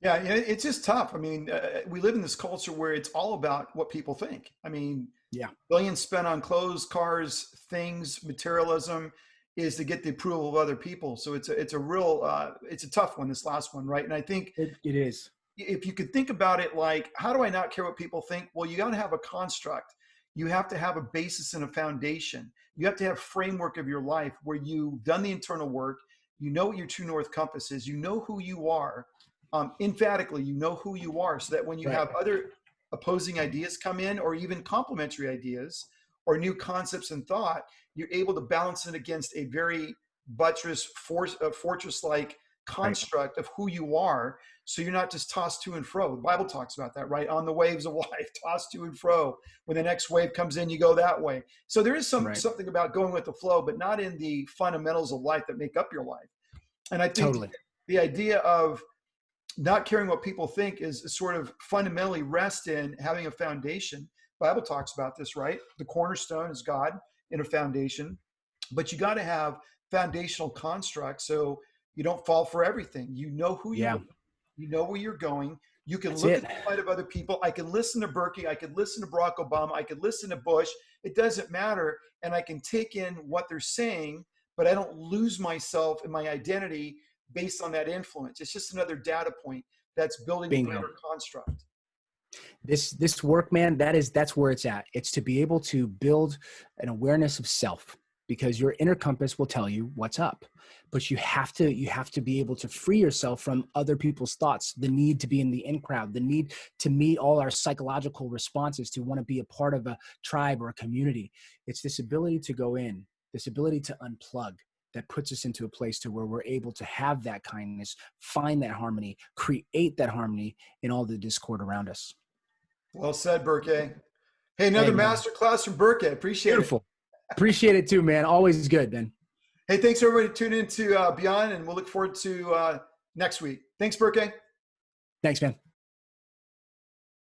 Yeah, it's just tough. I mean, we live in this culture where it's all about what people think. I mean, yeah, billions spent on clothes, cars, things, materialism is to get the approval of other people. So it's a real, it's a tough one, this last one, right? And I think it is. If you could think about it like, how do I not care what people think? Well, you got to have a construct. You have to have a basis and a foundation. You have to have framework of your life where you've done the internal work. You know what your true north compass is. You know who you are. Emphatically, you know who you are, so that when you have other opposing ideas come in, or even complementary ideas or new concepts and thought, you're able to balance it against a very buttress fortress-like construct of who you are. So you're not just tossed to and fro. The Bible talks about that, right? On the waves of life, tossed to and fro. When the next wave comes in, you go that way. So there is something about going with the flow, but not in the fundamentals of life that make up your life. And I think the idea of not caring what people think is sort of fundamentally rest in having a foundation. Bible talks about this, right? The cornerstone is God in a foundation, but you got to have foundational constructs so you don't fall for everything. You know who you are. You know where you're going. You can look at the plight of other people. I can listen to Berkey. I could listen to Barack Obama. I could listen to Bush. It doesn't matter. And I can take in what they're saying, but I don't lose myself in my identity based on that influence. It's just another data point that's building a greater construct. This work, man, that's where it's at. It's to be able to build an awareness of self, because your inner compass will tell you what's up. But you have to be able to free yourself from other people's thoughts, the need to be in the in crowd, the need to meet all our psychological responses, to want to be a part of a tribe or a community. It's this ability to go in, this ability to unplug, that puts us into a place to where we're able to have that kindness, find that harmony, create that harmony in all the discord around us. Well said, Berkey. Hey, another master class from Berkey. Appreciate Beautiful. Appreciate it too, man. Always good, man. Hey, thanks everybody tuning into Beyond, and we'll look forward to next week. Thanks, Berkey. Thanks, man.